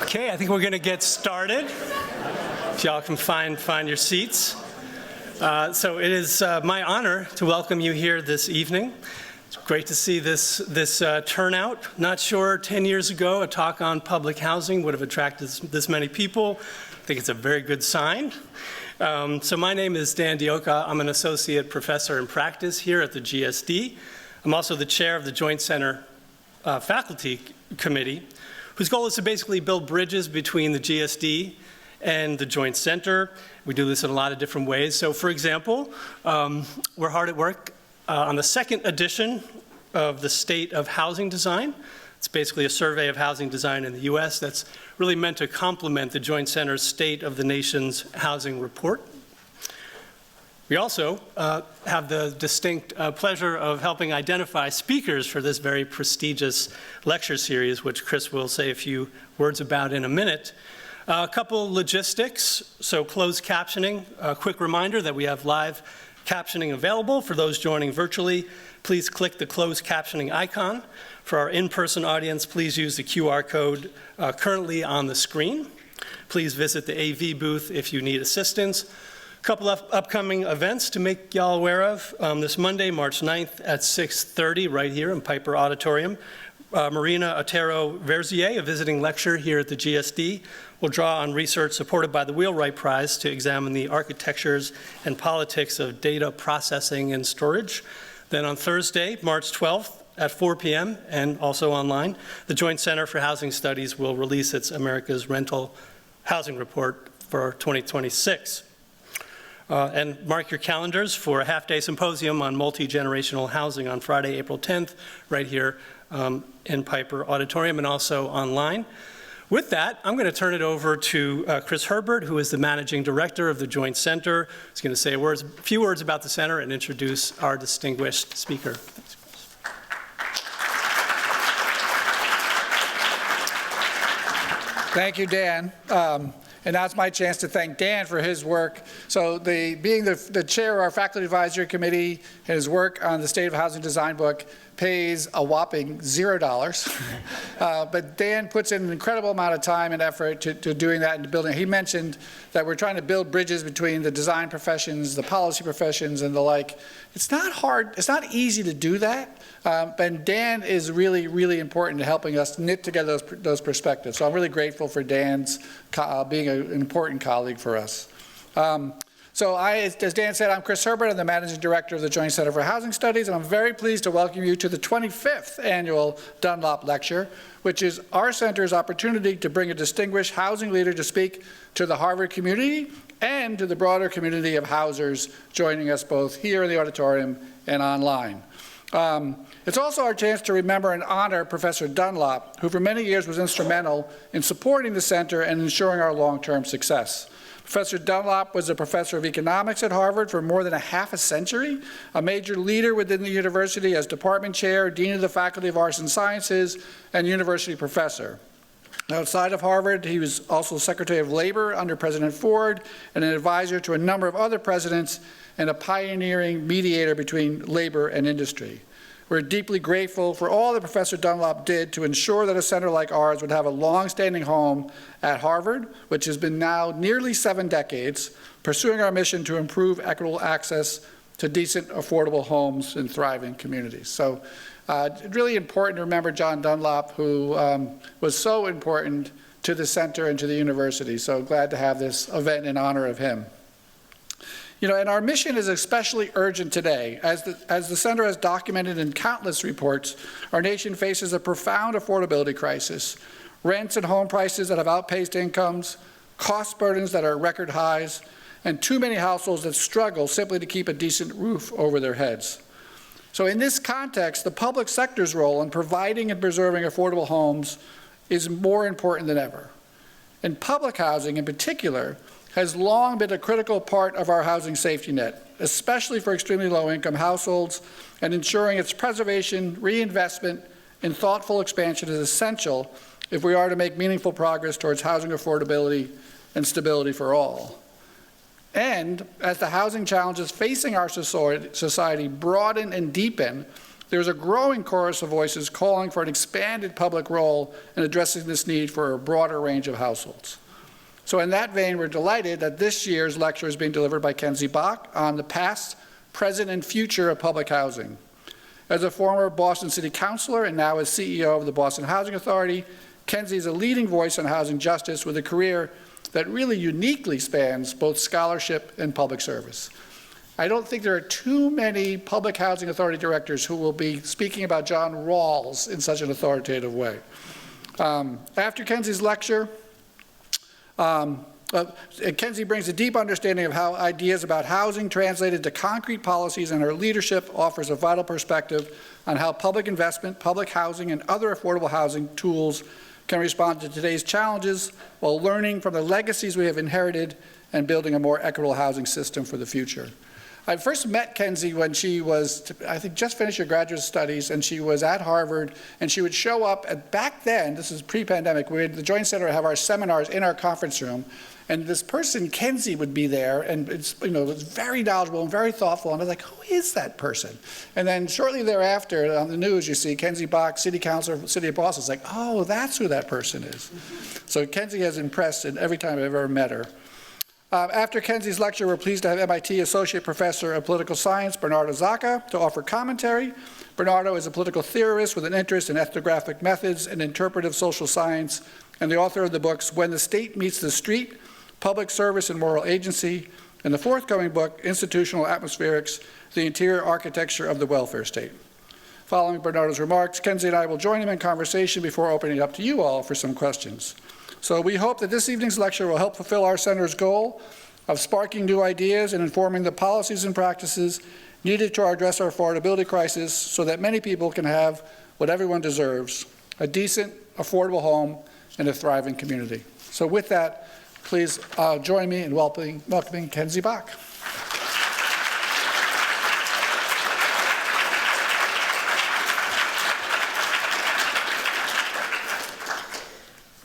Okay, I think we're going to get started. If y'all can find your seats. So it is my honor to welcome you here this evening. It's great to see this turnout. Not sure 10 years ago a talk on public housing would have attracted this many people. I think it's a very good sign. So my name is Dan Dioka. I'm an associate professor in practice here at the GSD. I'm also the chair of the Joint Center Faculty Committee, whose goal is to basically build bridges between the GSD and the Joint Center. We do this in a lot of different ways. So for example, we're hard at work on the second edition of the State of Housing Design. It's basically a survey of housing design in the US that's really meant to complement the Joint Center's State of the Nation's Housing Report. We also have the distinct pleasure of helping identify speakers for this very prestigious lecture series, which Chris will say a few words about in a minute. A couple logistics, so closed captioning. A quick reminder that we have live captioning available for those joining virtually. Please click the closed captioning icon. For our in-person audience, please use the QR code currently on the screen. Please visit the AV booth if you need assistance. Couple of upcoming events to make y'all aware of. This Monday, March 9th at 6:30 right here in Piper Auditorium. Marina Otero Verzier, a visiting lecturer here at the GSD, will draw on research supported by the Wheelwright Prize to examine the architectures and politics of data processing and storage. Then on Thursday, March 12th at 4 p.m. and also online, the Joint Center for Housing Studies will release its America's Rental Housing Report for 2026. And mark your calendars for a half-day symposium on multi-generational housing on Friday, April 10th, right here in Piper Auditorium and also online. With that, I'm going to turn it over to Chris Herbert, who is the Managing Director of the Joint Center. He's going to say a few words about the center and introduce our distinguished speaker. Thanks, Chris. Thank you, Dan. And now it's my chance to thank Dan for his work. So being the chair of our faculty advisory committee, his work on the State of Housing Design book pays a whopping $0. But Dan puts in an incredible amount of time and effort to doing that and to building. He mentioned that we're trying to build bridges between the design professions, the policy professions, and the like. It's not hard, it's not easy to do that. And Dan is really, really important to helping us knit together those perspectives. So I'm really grateful for Dan's being an important colleague for us. As Dan said, I'm Chris Herbert. I'm the Managing Director of the Joint Center for Housing Studies, and I'm very pleased to welcome you to the 25th Annual Dunlop Lecture, which is our center's opportunity to bring a distinguished housing leader to speak to the Harvard community and to the broader community of housers joining us both here in the auditorium and online. It's also our chance to remember and honor Professor Dunlop, who for many years was instrumental in supporting the center and ensuring our long-term success. Professor Dunlop was a professor of economics at Harvard for more than half a century, a major leader within the university as department chair, dean of the Faculty of Arts and Sciences, and university professor. Outside of Harvard, he was also Secretary of Labor under President Ford and an advisor to a number of other presidents and a pioneering mediator between labor and industry. We're deeply grateful for all that Professor Dunlop did to ensure that a center like ours would have a long-standing home at Harvard, which has been now nearly 7 decades, pursuing our mission to improve equitable access to decent, affordable homes in thriving communities. So really important to remember John Dunlop, who was so important to the center and to the university. So glad to have this event in honor of him. You know, and our mission is especially urgent today. As the center has documented in countless reports, our nation faces a profound affordability crisis. Rents and home prices that have outpaced incomes, cost burdens that are at record highs, and too many households that struggle simply to keep a decent roof over their heads. So in this context, the public sector's role in providing and preserving affordable homes is more important than ever. And public housing in particular has long been a critical part of our housing safety net, especially for extremely low-income households, and ensuring its preservation, reinvestment, and thoughtful expansion is essential if we are to make meaningful progress towards housing affordability and stability for all. And as the housing challenges facing our society broaden and deepen, there's a growing chorus of voices calling for an expanded public role in addressing this need for a broader range of households. So in that vein, we're delighted that this year's lecture is being delivered by Kenzie Bok on the past, present, and future of public housing. As a former Boston City Councilor and now as CEO of the Boston Housing Authority, Kenzie is a leading voice on housing justice with a career that really uniquely spans both scholarship and public service. I don't think there are too many public housing authority directors who will be speaking about John Rawls in such an authoritative way. After Kenzie's lecture, Kenzie brings a deep understanding of how ideas about housing translated to concrete policies, and her leadership offers a vital perspective on how public investment, public housing, and other affordable housing tools can respond to today's challenges while learning from the legacies we have inherited and building a more equitable housing system for the future. I first met Kenzie when she was, I think, just finished her graduate studies, and she was at Harvard, and she would show up at, back then, this is pre-pandemic, we had the Joint Center have our seminars in our conference room, and this person, Kenzie, would be there, and it's, it was very knowledgeable and very thoughtful, and I was like, who is that person? And then shortly thereafter, on the news, you see Kenzie Bok, City Councilor for the City of Boston. It's like, oh, that's who that person is. So Kenzie has impressed in every time I've ever met her. After Kenzie's lecture, we're pleased to have MIT Associate Professor of Political Science, Bernardo Zacka, to offer commentary. Bernardo is a political theorist with an interest in ethnographic methods and interpretive social science, and the author of the books When the State Meets the Street, Public Service and Moral Agency, and the forthcoming book, Institutional Atmospherics, The Interior Architecture of the Welfare State. Following Bernardo's remarks, Kenzie and I will join him in conversation before opening it up to you all for some questions. So we hope that this evening's lecture will help fulfill our center's goal of sparking new ideas and informing the policies and practices needed to address our affordability crisis so that many people can have what everyone deserves, a decent, affordable home and a thriving community. So with that, please join me in welcoming Kenzie Bok.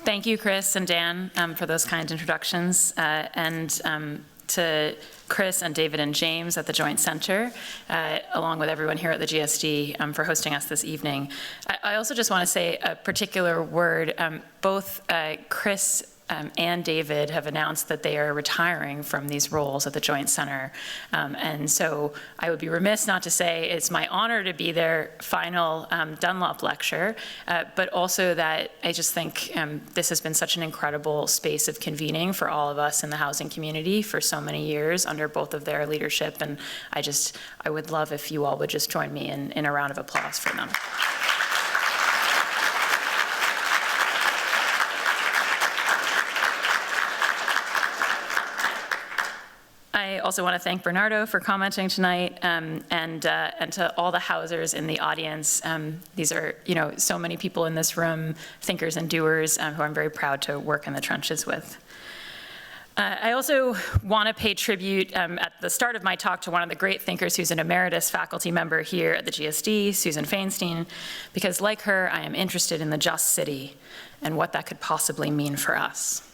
Thank you, Chris and Dan, for those kind introductions, and to Chris and David and James at the Joint Center, along with everyone here at the GSD for hosting us this evening. I also just want to say a particular word. Both Chris and David have announced that they are retiring from these roles at the Joint Center. And so I would be remiss not to say it's my honor to be their final Dunlop Lecture, but also that I just think this has been such an incredible space of convening for all of us in the housing community for so many years under both of their leadership. And I would love if you all would just join me in a round of applause for them. I also want to thank Bernardo for commenting tonight, and to all the housers in the audience. These are, so many people in this room, thinkers and doers, who I'm very proud to work in the trenches with. I also want to pay tribute at the start of my talk to one of the great thinkers who's an emeritus faculty member here at the GSD, Susan Feinstein, because like her, I am interested in the just city and what that could possibly mean for us.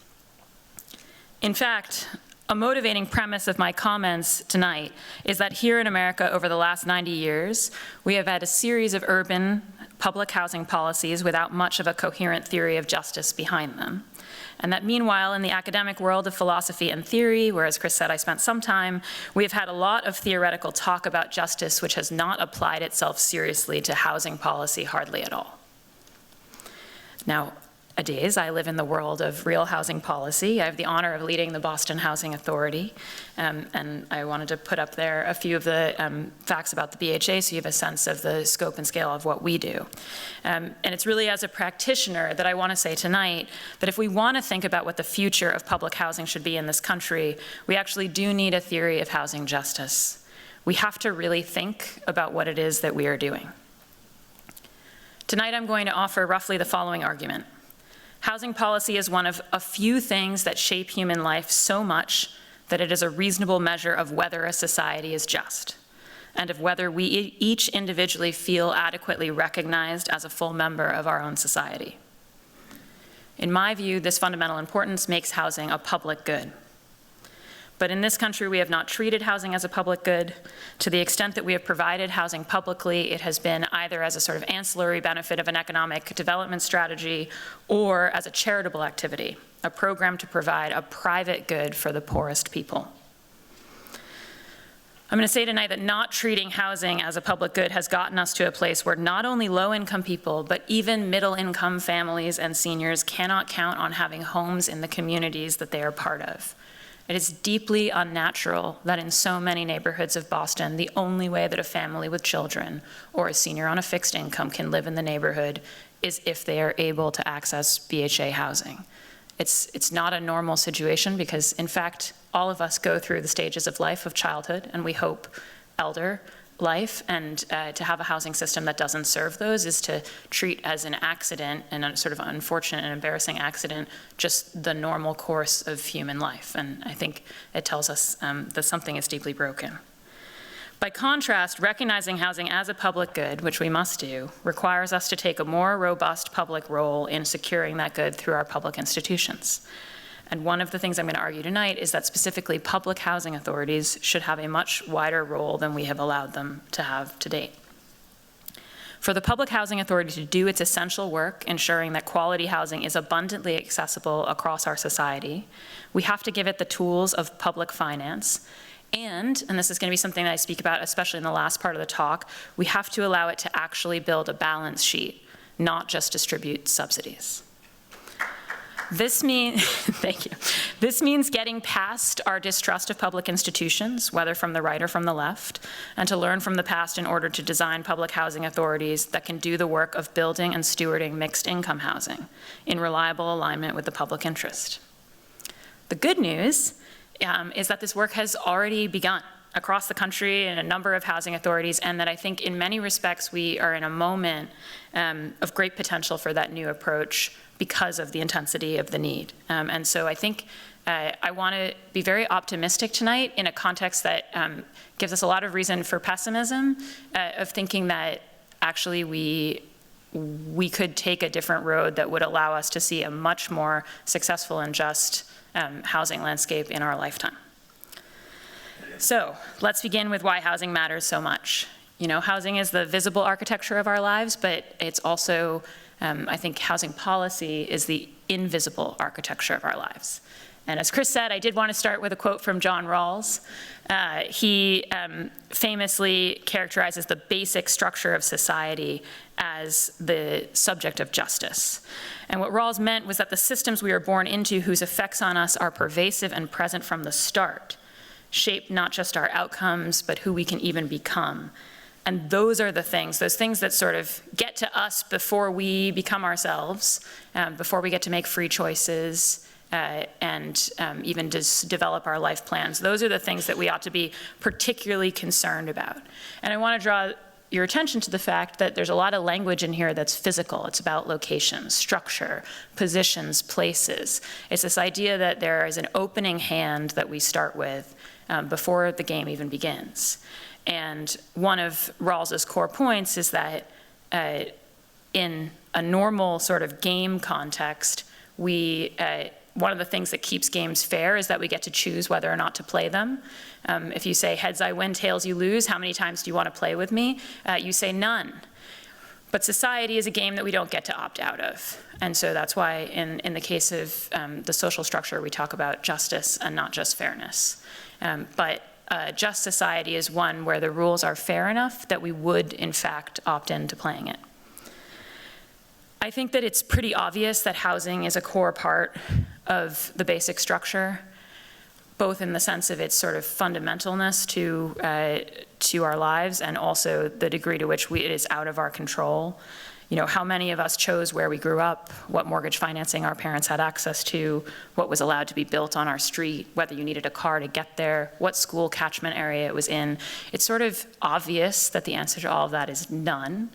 In fact, a motivating premise of my comments tonight is that here in America over the last 90 years, we have had a series of urban public housing policies without much of a coherent theory of justice behind them. And that meanwhile, in the academic world of philosophy and theory, where, as Chris said, I spent some time, we have had a lot of theoretical talk about justice which has not applied itself seriously to housing policy hardly at all. Nowadays, I live in the world of real housing policy. I have the honor of leading the Boston Housing Authority, and I wanted to put up there a few of the facts about the BHA so you have a sense of the scope and scale of what we do. And it's really as a practitioner that I want to say tonight that if we want to think about what the future of public housing should be in this country, we actually do need a theory of housing justice. We have to really think about what it is that we are doing. Tonight I'm going to offer roughly the following argument. Housing policy is one of a few things that shape human life so much that it is a reasonable measure of whether a society is just, and of whether we each individually feel adequately recognized as a full member of our own society. In my view, this fundamental importance makes housing a public good. But in this country, we have not treated housing as a public good. To the extent that we have provided housing publicly, it has been either as a sort of ancillary benefit of an economic development strategy or as a charitable activity, a program to provide a private good for the poorest people. I'm going to say tonight that not treating housing as a public good has gotten us to a place where not only low-income people, but even middle-income families and seniors cannot count on having homes in the communities that they are part of. It is deeply unnatural that in so many neighborhoods of Boston, the only way that a family with children or a senior on a fixed income can live in the neighborhood is if they are able to access BHA housing. It's not a normal situation because, in fact, all of us go through the stages of life of childhood, and we hope elder life, and to have a housing system that doesn't serve those is to treat as an accident, and a sort of unfortunate and embarrassing accident, just the normal course of human life. And I think it tells us that something is deeply broken. By contrast, recognizing housing as a public good, which we must do, requires us to take a more robust public role in securing that good through our public institutions. And one of the things I'm going to argue tonight is that specifically public housing authorities should have a much wider role than we have allowed them to have to date. For the Public Housing Authority to do its essential work, ensuring that quality housing is abundantly accessible across our society, we have to give it the tools of public finance. And this is going to be something that I speak about, especially in the last part of the talk, we have to allow it to actually build a balance sheet, not just distribute subsidies. This means, thank you. This means getting past our distrust of public institutions, whether from the right or from the left, and to learn from the past in order to design public housing authorities that can do the work of building and stewarding mixed income housing in reliable alignment with the public interest. The good news is that this work has already begun across the country in a number of housing authorities, and that I think in many respects we are in a moment of great potential for that new approach because of the intensity of the need. And so I think I want to be very optimistic tonight in a context that gives us a lot of reason for pessimism, of thinking that actually we could take a different road that would allow us to see a much more successful and just housing landscape in our lifetime. So let's begin with why housing matters so much. You know, housing is the visible architecture of our lives, but it's also, I think housing policy is the invisible architecture of our lives. And as Chris said, I did want to start with a quote from John Rawls. He famously characterizes the basic structure of society as the subject of justice. And what Rawls meant was that the systems we are born into whose effects on us are pervasive and present from the start shape not just our outcomes, but who we can even become. And those are the things, those things that sort of get to us before we become ourselves, before we get to make free choices, and even just develop our life plans. Those are the things that we ought to be particularly concerned about. And I want to draw your attention to the fact that there's a lot of language in here that's physical. It's about location, structure, positions, places. It's this idea that there is an opening hand that we start with before the game even begins. And one of Rawls's core points is that in a normal sort of game context, one of the things that keeps games fair is that we get to choose whether or not to play them. If you say, heads I win, tails you lose, how many times do you want to play with me? You say none. But society is a game that we don't get to opt out of. And so that's why in the case of the social structure, we talk about justice and not just fairness. But a just society is one where the rules are fair enough that we would, in fact, opt into playing it. I think that it's pretty obvious that housing is a core part of the basic structure, both in the sense of its sort of fundamentalness to our lives and also the degree to which it is out of our control. You know, how many of us chose where we grew up, what mortgage financing our parents had access to, what was allowed to be built on our street, whether you needed a car to get there, what school catchment area it was in. It's sort of obvious that the answer to all of that is none.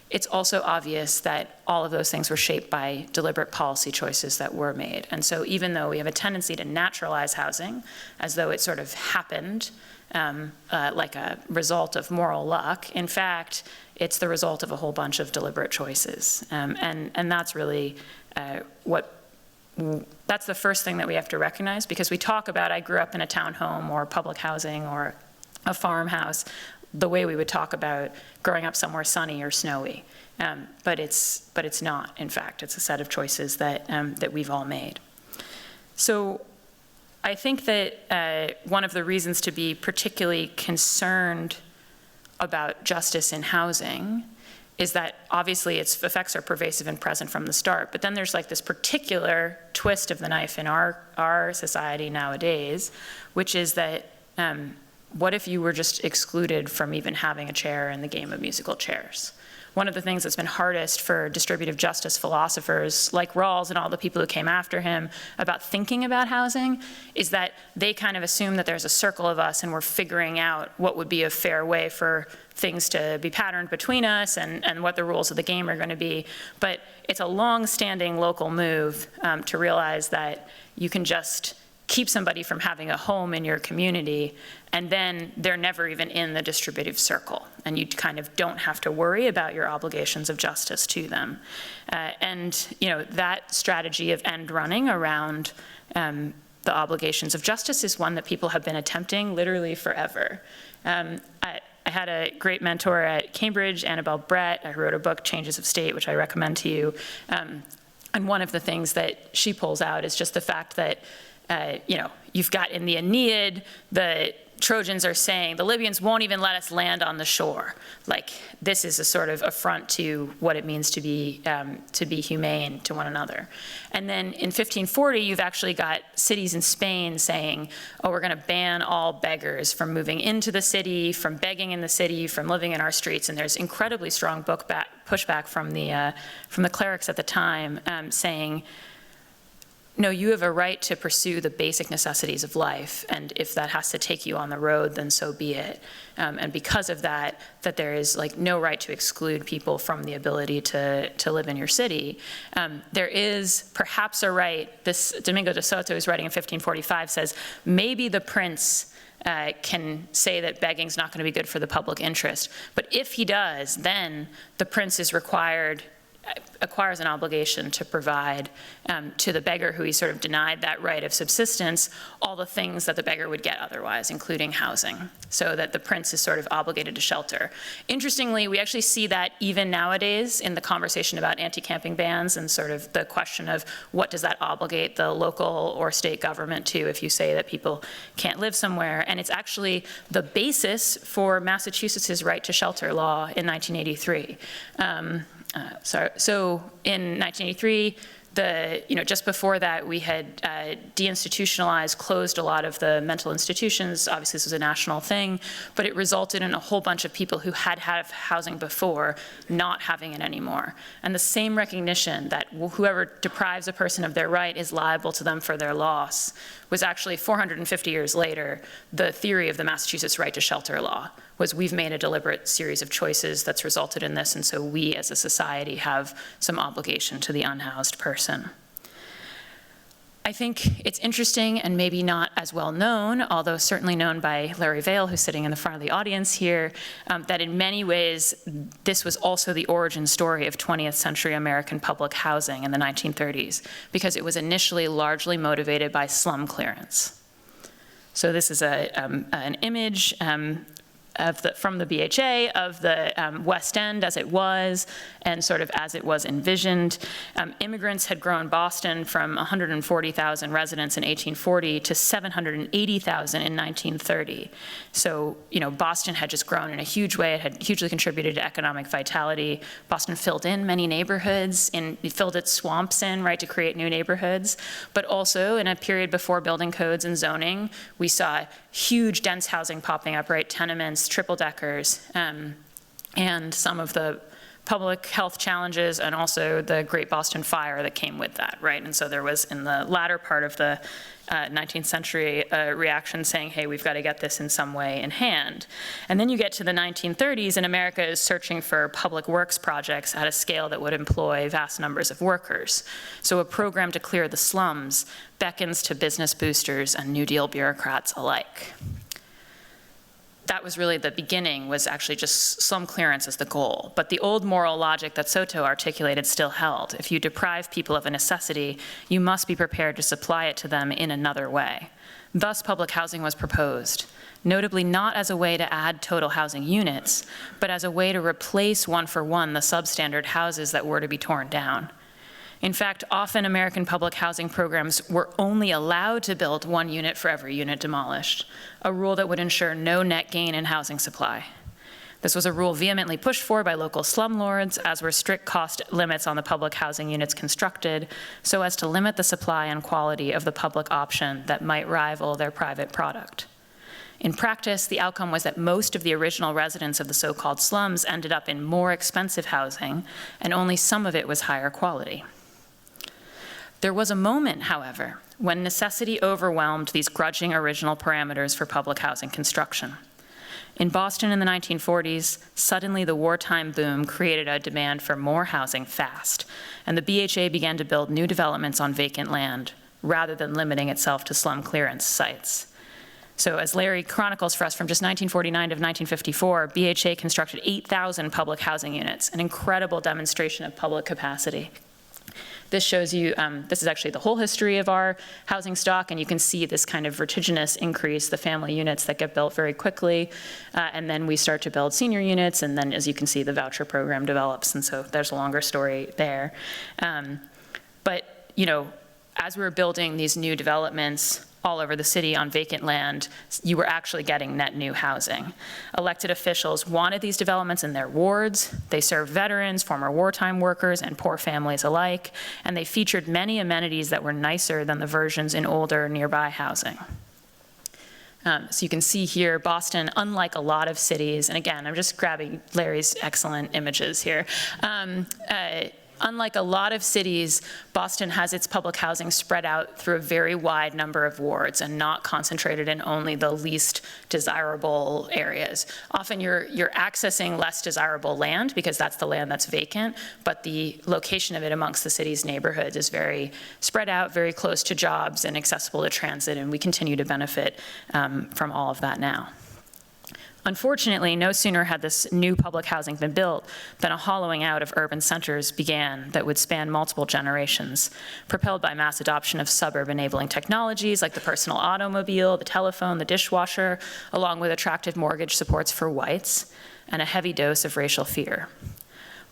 It's also obvious that all of those things were shaped by deliberate policy choices that were made. And so even though we have a tendency to naturalize housing as though it sort of happened like a result of moral luck, in fact, it's the result of a whole bunch of deliberate choices. And that's really what that's the first thing that we have to recognize, because we talk about, I grew up in a townhome or public housing or a farmhouse, the way we would talk about growing up somewhere sunny or snowy. But it's not, in fact. It's a set of choices that we've all made. So I think that one of the reasons to be particularly concerned about justice in housing is that obviously its effects are pervasive and present from the start, but then there's like this particular twist of the knife in our society nowadays, which is that what if you were just excluded from even having a chair in the game of musical chairs? One of the things that's been hardest for distributive justice philosophers like Rawls and all the people who came after him about thinking about housing is that they kind of assume that there's a circle of us and we're figuring out what would be a fair way for things to be patterned between us and what the rules of the game are going to be. But it's a long-standing local move to realize that you can just keep somebody from having a home in your community, and then they're never even in the distributive circle, and you kind of don't have to worry about your obligations of justice to them. And that strategy of end running around the obligations of justice is one that people have been attempting literally forever. I had a great mentor at Cambridge, Annabelle Brett, who wrote a book, Changes of State, which I recommend to you. And one of the things that she pulls out is just the fact that you've got in the Aeneid, the Trojans are saying, the Libyans won't even let us land on the shore. Like, this is a sort of affront to what it means to be humane to one another. And then in 1540, you've actually got cities in Spain saying, oh, we're gonna ban all beggars from moving into the city, from begging in the city, from living in our streets. And there's incredibly strong pushback from the clerics at the time saying, no, you have a right to pursue the basic necessities of life, and if that has to take you on the road, then so be it. And because of that there is like no right to exclude people from the ability to live in your city. There is perhaps a right, this Domingo de Soto's writing in 1545 says, maybe the prince can say that begging's not going to be good for the public interest, but if he does, then the prince is acquires an obligation to provide to the beggar who he sort of denied that right of subsistence, all the things that the beggar would get otherwise, including housing, so that the prince is sort of obligated to shelter. Interestingly, we actually see that even nowadays in the conversation about anti-camping bans and sort of the question of what does that obligate the local or state government to if you say that people can't live somewhere. And it's actually the basis for Massachusetts' right to shelter law in 1983. So in 1983, just before that, we had deinstitutionalized, closed a lot of the mental institutions. Obviously, this was a national thing, but it resulted in a whole bunch of people who had housing before not having it anymore. And the same recognition that whoever deprives a person of their right is liable to them for their loss was actually 450 years later, the theory of the Massachusetts right to shelter law was we've made a deliberate series of choices that's resulted in this, and so we as a society have some obligation to the unhoused person. I think it's interesting and maybe not as well known, although certainly known by Larry Vail, who's sitting in the front of the audience here, that in many ways, this was also the origin story of 20th century American public housing in the 1930s, because it was initially largely motivated by slum clearance. So this is an image from the BHA of the West End as it was, and sort of as it was envisioned. Immigrants had grown Boston from 140,000 residents in 1840 to 780,000 in 1930. So, Boston had just grown in a huge way. It had hugely contributed to economic vitality. Boston filled in many neighborhoods, it filled its swamps in, right, to create new neighborhoods. But also, in a period before building codes and zoning, we saw huge dense housing popping up, right, tenements, triple-deckers, and some of the public health challenges and also the Great Boston Fire that came with that, right? And so there was, in the latter part of the 19th century, a reaction saying, hey, we've got to get this in some way in hand. And then you get to the 1930s, and America is searching for public works projects at a scale that would employ vast numbers of workers. So a program to clear the slums beckons to business boosters and New Deal bureaucrats alike. that was really the beginning, was actually just slum clearance as the goal. But the old moral logic that Soto articulated still held. If you deprive people of a necessity, you must be prepared to supply it to them in another way. Thus, public housing was proposed, notably not as a way to add total housing units, but as a way to replace one-for-one the substandard houses that were to be torn down. In fact, often American public housing programs were only allowed to build 1 unit for every unit demolished, a rule that would ensure no net gain in housing supply. This was a rule vehemently pushed for by local slumlords, as were strict cost limits on the public housing units constructed, so as to limit the supply and quality of the public option that might rival their private product. In practice, the outcome was that most of the original residents of the so-called slums ended up in more expensive housing, and only some of it was higher quality. There was a moment, however, when necessity overwhelmed these grudging original parameters for public housing construction. In Boston in the 1940s, suddenly the wartime boom created a demand for more housing fast, and the BHA began to build new developments on vacant land, rather than limiting itself to slum clearance sites. So as Larry chronicles for us, from just 1949 to 1954, BHA constructed 8,000 public housing units, an incredible demonstration of public capacity. This shows you, this is actually the whole history of our housing stock, and you can see this kind of vertiginous increase, the family units that get built very quickly, and then we start to build senior units, and then as you can see, the voucher program develops, and so there's a longer story there. But, you know, as we were building these new developments all over the city on vacant land, you were actually getting net new housing. Elected officials wanted these developments in their wards. They served veterans, former wartime workers, and poor families alike, and they featured many amenities that were nicer than the versions in older nearby housing. So you can see here, Boston, unlike a lot of cities, and again, I'm just grabbing Larry's excellent images here. Unlike a lot of cities, Boston has its public housing spread out through a very wide number of wards and not concentrated in only the least desirable areas. Often you're accessing less desirable land because that's the land that's vacant, but the location of it amongst the city's neighborhoods is very spread out, very close to jobs and accessible to transit, and we continue to benefit from all of that now. Unfortunately, no sooner had this new public housing been built than a hollowing out of urban centers began that would span multiple generations, propelled by mass adoption of suburb-enabling technologies like the personal automobile, the telephone, the dishwasher, along with attractive mortgage supports for whites, and a heavy dose of racial fear.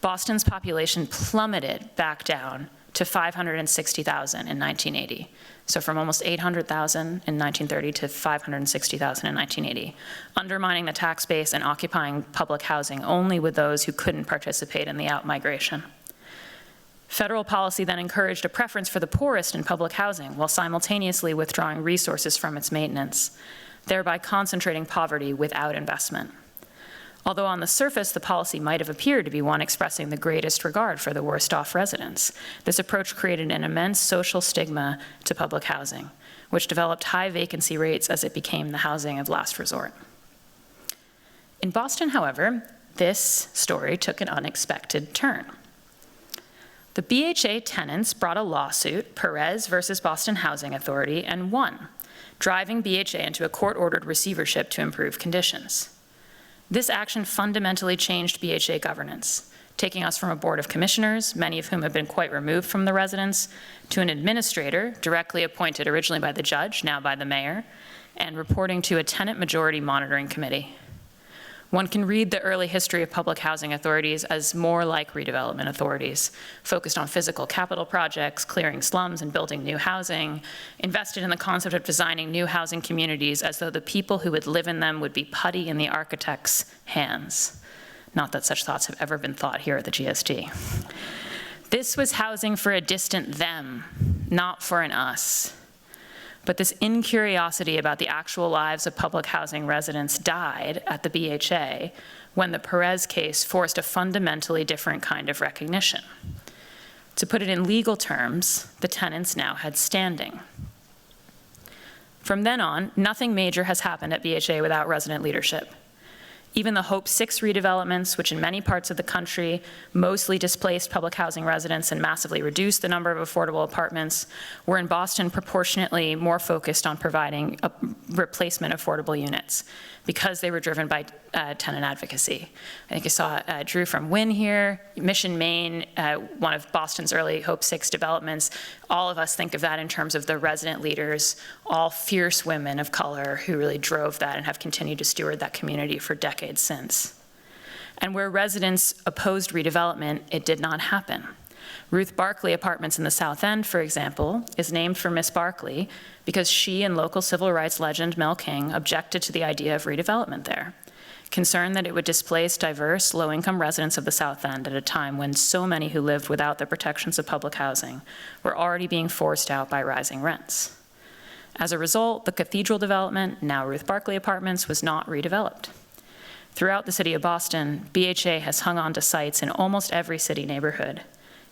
Boston's population plummeted back down to 560,000 in 1980. So from almost 800,000 in 1930 to 560,000 in 1980, undermining the tax base and occupying public housing only with those who couldn't participate in the outmigration. Federal policy then encouraged a preference for the poorest in public housing while simultaneously withdrawing resources from its maintenance, thereby concentrating poverty without investment. Although on the surface, the policy might have appeared to be one expressing the greatest regard for the worst-off residents, this approach created an immense social stigma to public housing, which developed high vacancy rates as it became the housing of last resort. In Boston, however, this story took an unexpected turn. The BHA tenants brought a lawsuit, Perez versus Boston Housing Authority, and won, driving BHA into a court-ordered receivership to improve conditions. This action fundamentally changed BHA governance, taking us from a board of commissioners, many of whom have been quite removed from the residents, to an administrator directly appointed originally by the judge, now by the mayor, and reporting to a tenant majority monitoring committee. One can read the early history of public housing authorities as more like redevelopment authorities, focused on physical capital projects, clearing slums and building new housing, invested in the concept of designing new housing communities as though the people who would live in them would be putty in the architect's hands. Not that such thoughts have ever been thought here at the GSD. This was housing for a distant them, not for an us. But this incuriosity about the actual lives of public housing residents died at the BHA when the Perez case forced a fundamentally different kind of recognition. To put it in legal terms, the tenants now had standing. From then on, nothing major has happened at BHA without resident leadership. Even the Hope 6 redevelopments, which in many parts of the country mostly displaced public housing residents and massively reduced the number of affordable apartments, were in Boston proportionately more focused on providing replacement affordable units because they were driven by tenant advocacy. I think I saw Drew from Wynn here, Mission Maine, one of Boston's early Hope 6 developments. All of us think of that in terms of the resident leaders, all fierce women of color who really drove that and have continued to steward that community for decades since. And where residents opposed redevelopment, it did not happen. Ruth Barclay Apartments in the South End, for example, is named for Miss Barclay because she and local civil rights legend Mel King objected to the idea of redevelopment there, concerned that it would displace diverse, low-income residents of the South End at a time when so many who lived without the protections of public housing were already being forced out by rising rents. As a result, the Cathedral development, now Ruth Barclay Apartments, was not redeveloped. Throughout the city of Boston, BHA has hung on to sites in almost every city neighborhood,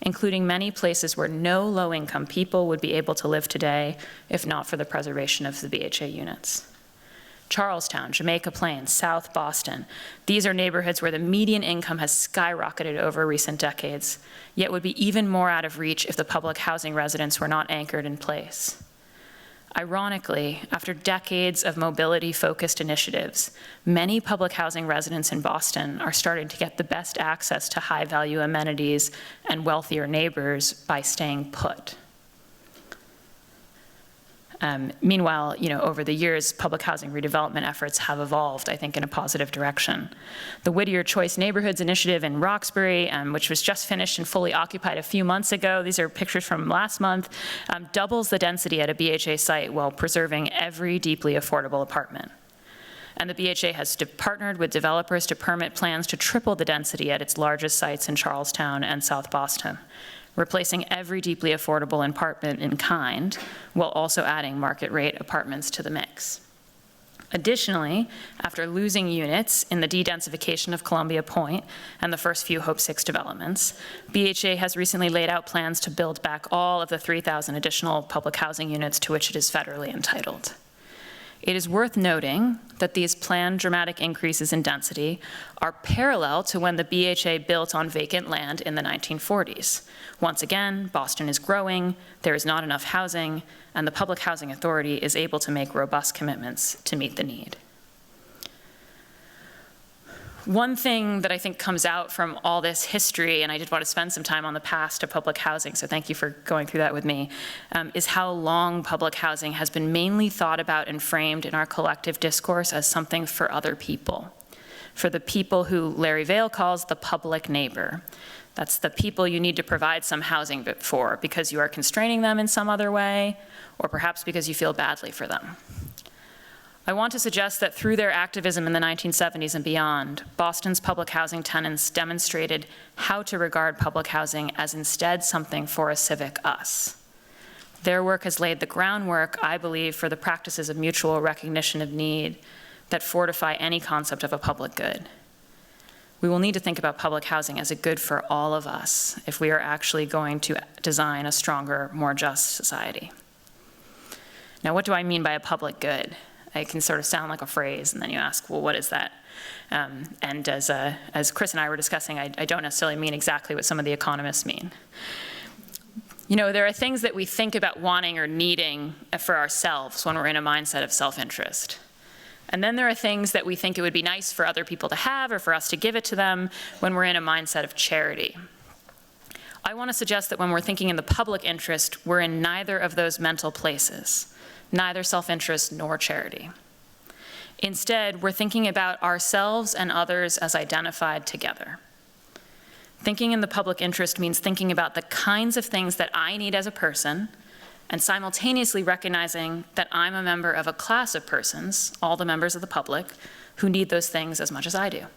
including many places where no low-income people would be able to live today if not for the preservation of the BHA units. Charlestown, Jamaica Plains, South Boston, these are neighborhoods where the median income has skyrocketed over recent decades, yet would be even more out of reach if the public housing residents were not anchored in place. Ironically, after decades of mobility-focused initiatives, many public housing residents in Boston are starting to get the best access to high-value amenities and wealthier neighbors by staying put. Meanwhile, over the years, public housing redevelopment efforts have evolved, I think, in a positive direction. The Whittier Choice Neighborhoods Initiative in Roxbury, which was just finished and fully occupied a few months ago, these are pictures from last month, doubles the density at a BHA site while preserving every deeply affordable apartment. And the BHA has partnered with developers to permit plans to triple the density at its largest sites in Charlestown and South Boston, replacing every deeply affordable apartment in kind, while also adding market rate apartments to the mix. Additionally, after losing units in the de-densification of Columbia Point and the first few Hope 6 developments, BHA has recently laid out plans to build back all of the 3,000 additional public housing units to which it is federally entitled. It is worth noting that these planned dramatic increases in density are parallel to when the BHA built on vacant land in the 1940s. Once again, Boston is growing, there is not enough housing, and the Public Housing Authority is able to make robust commitments to meet the need. One thing that I think comes out from all this history, and I did want to spend some time on the past of public housing, so thank you for going through that with me, is how long public housing has been mainly thought about and framed in our collective discourse as something for other people, for the people who Larry Vail calls the public neighbor. That's the people you need to provide some housing for because you are constraining them in some other way, or perhaps because you feel badly for them. I want to suggest that through their activism in the 1970s and beyond, Boston's public housing tenants demonstrated how to regard public housing as instead something for a civic us. Their work has laid the groundwork, I believe, for the practices of mutual recognition of need that fortify any concept of a public good. We will need to think about public housing as a good for all of us if we are actually going to design a stronger, more just society. Now, what do I mean by a public good? It can sort of sound like a phrase, and then you ask, well, what is that? And as Chris and I were discussing, I don't necessarily mean exactly what some of the economists mean. There are things that we think about wanting or needing for ourselves when we're in a mindset of self-interest. And then there are things that we think it would be nice for other people to have or for us to give it to them when we're in a mindset of charity. I want to suggest that when we're thinking in the public interest, we're in neither of those mental places, neither self-interest nor charity. Instead, we're thinking about ourselves and others as identified together. Thinking in the public interest means thinking about the kinds of things that I need as a person, and simultaneously recognizing that I'm a member of a class of persons, all the members of the public, who need those things as much as I do.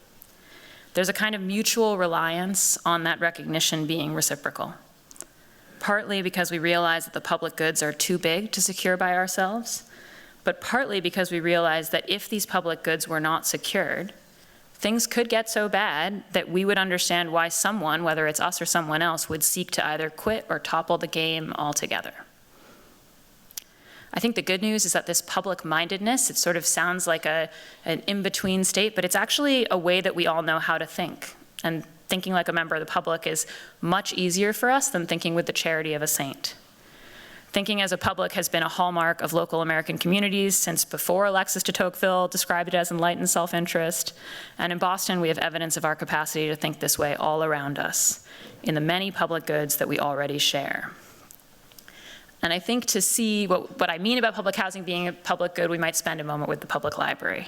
There's a kind of mutual reliance on that recognition being reciprocal. Partly because we realize that the public goods are too big to secure by ourselves, but partly because we realize that if these public goods were not secured, things could get so bad that we would understand why someone, whether it's us or someone else, would seek to either quit or topple the game altogether. I think the good news is that this public-mindedness, it sort of sounds like an in-between state, but it's actually a way that we all know how to think. And thinking like a member of the public is much easier for us than thinking with the charity of a saint. Thinking as a public has been a hallmark of local American communities since before Alexis de Tocqueville described it as enlightened self-interest. And in Boston, we have evidence of our capacity to think this way all around us, in the many public goods that we already share. And I think to see what I mean about public housing being a public good, we might spend a moment with the public library.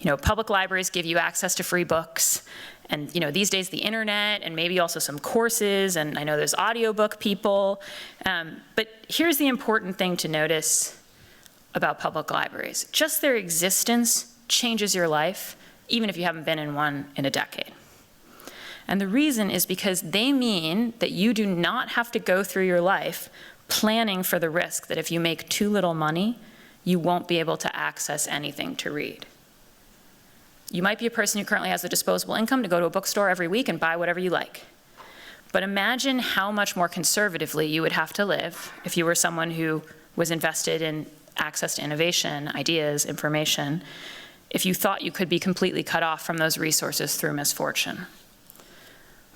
You know, public libraries give you access to free books, and you know, these days the internet, and maybe also some courses, and I know there's audiobook people. But here's the important thing to notice about public libraries. Just their existence changes your life, even if you haven't been in one in a decade. And the reason is because they mean that you do not have to go through your life planning for the risk that if you make too little money, you won't be able to access anything to read. You might be a person who currently has the disposable income to go to a bookstore every week and buy whatever you like. But imagine how much more conservatively you would have to live if you were someone who was invested in access to innovation, ideas, information, if you thought you could be completely cut off from those resources through misfortune.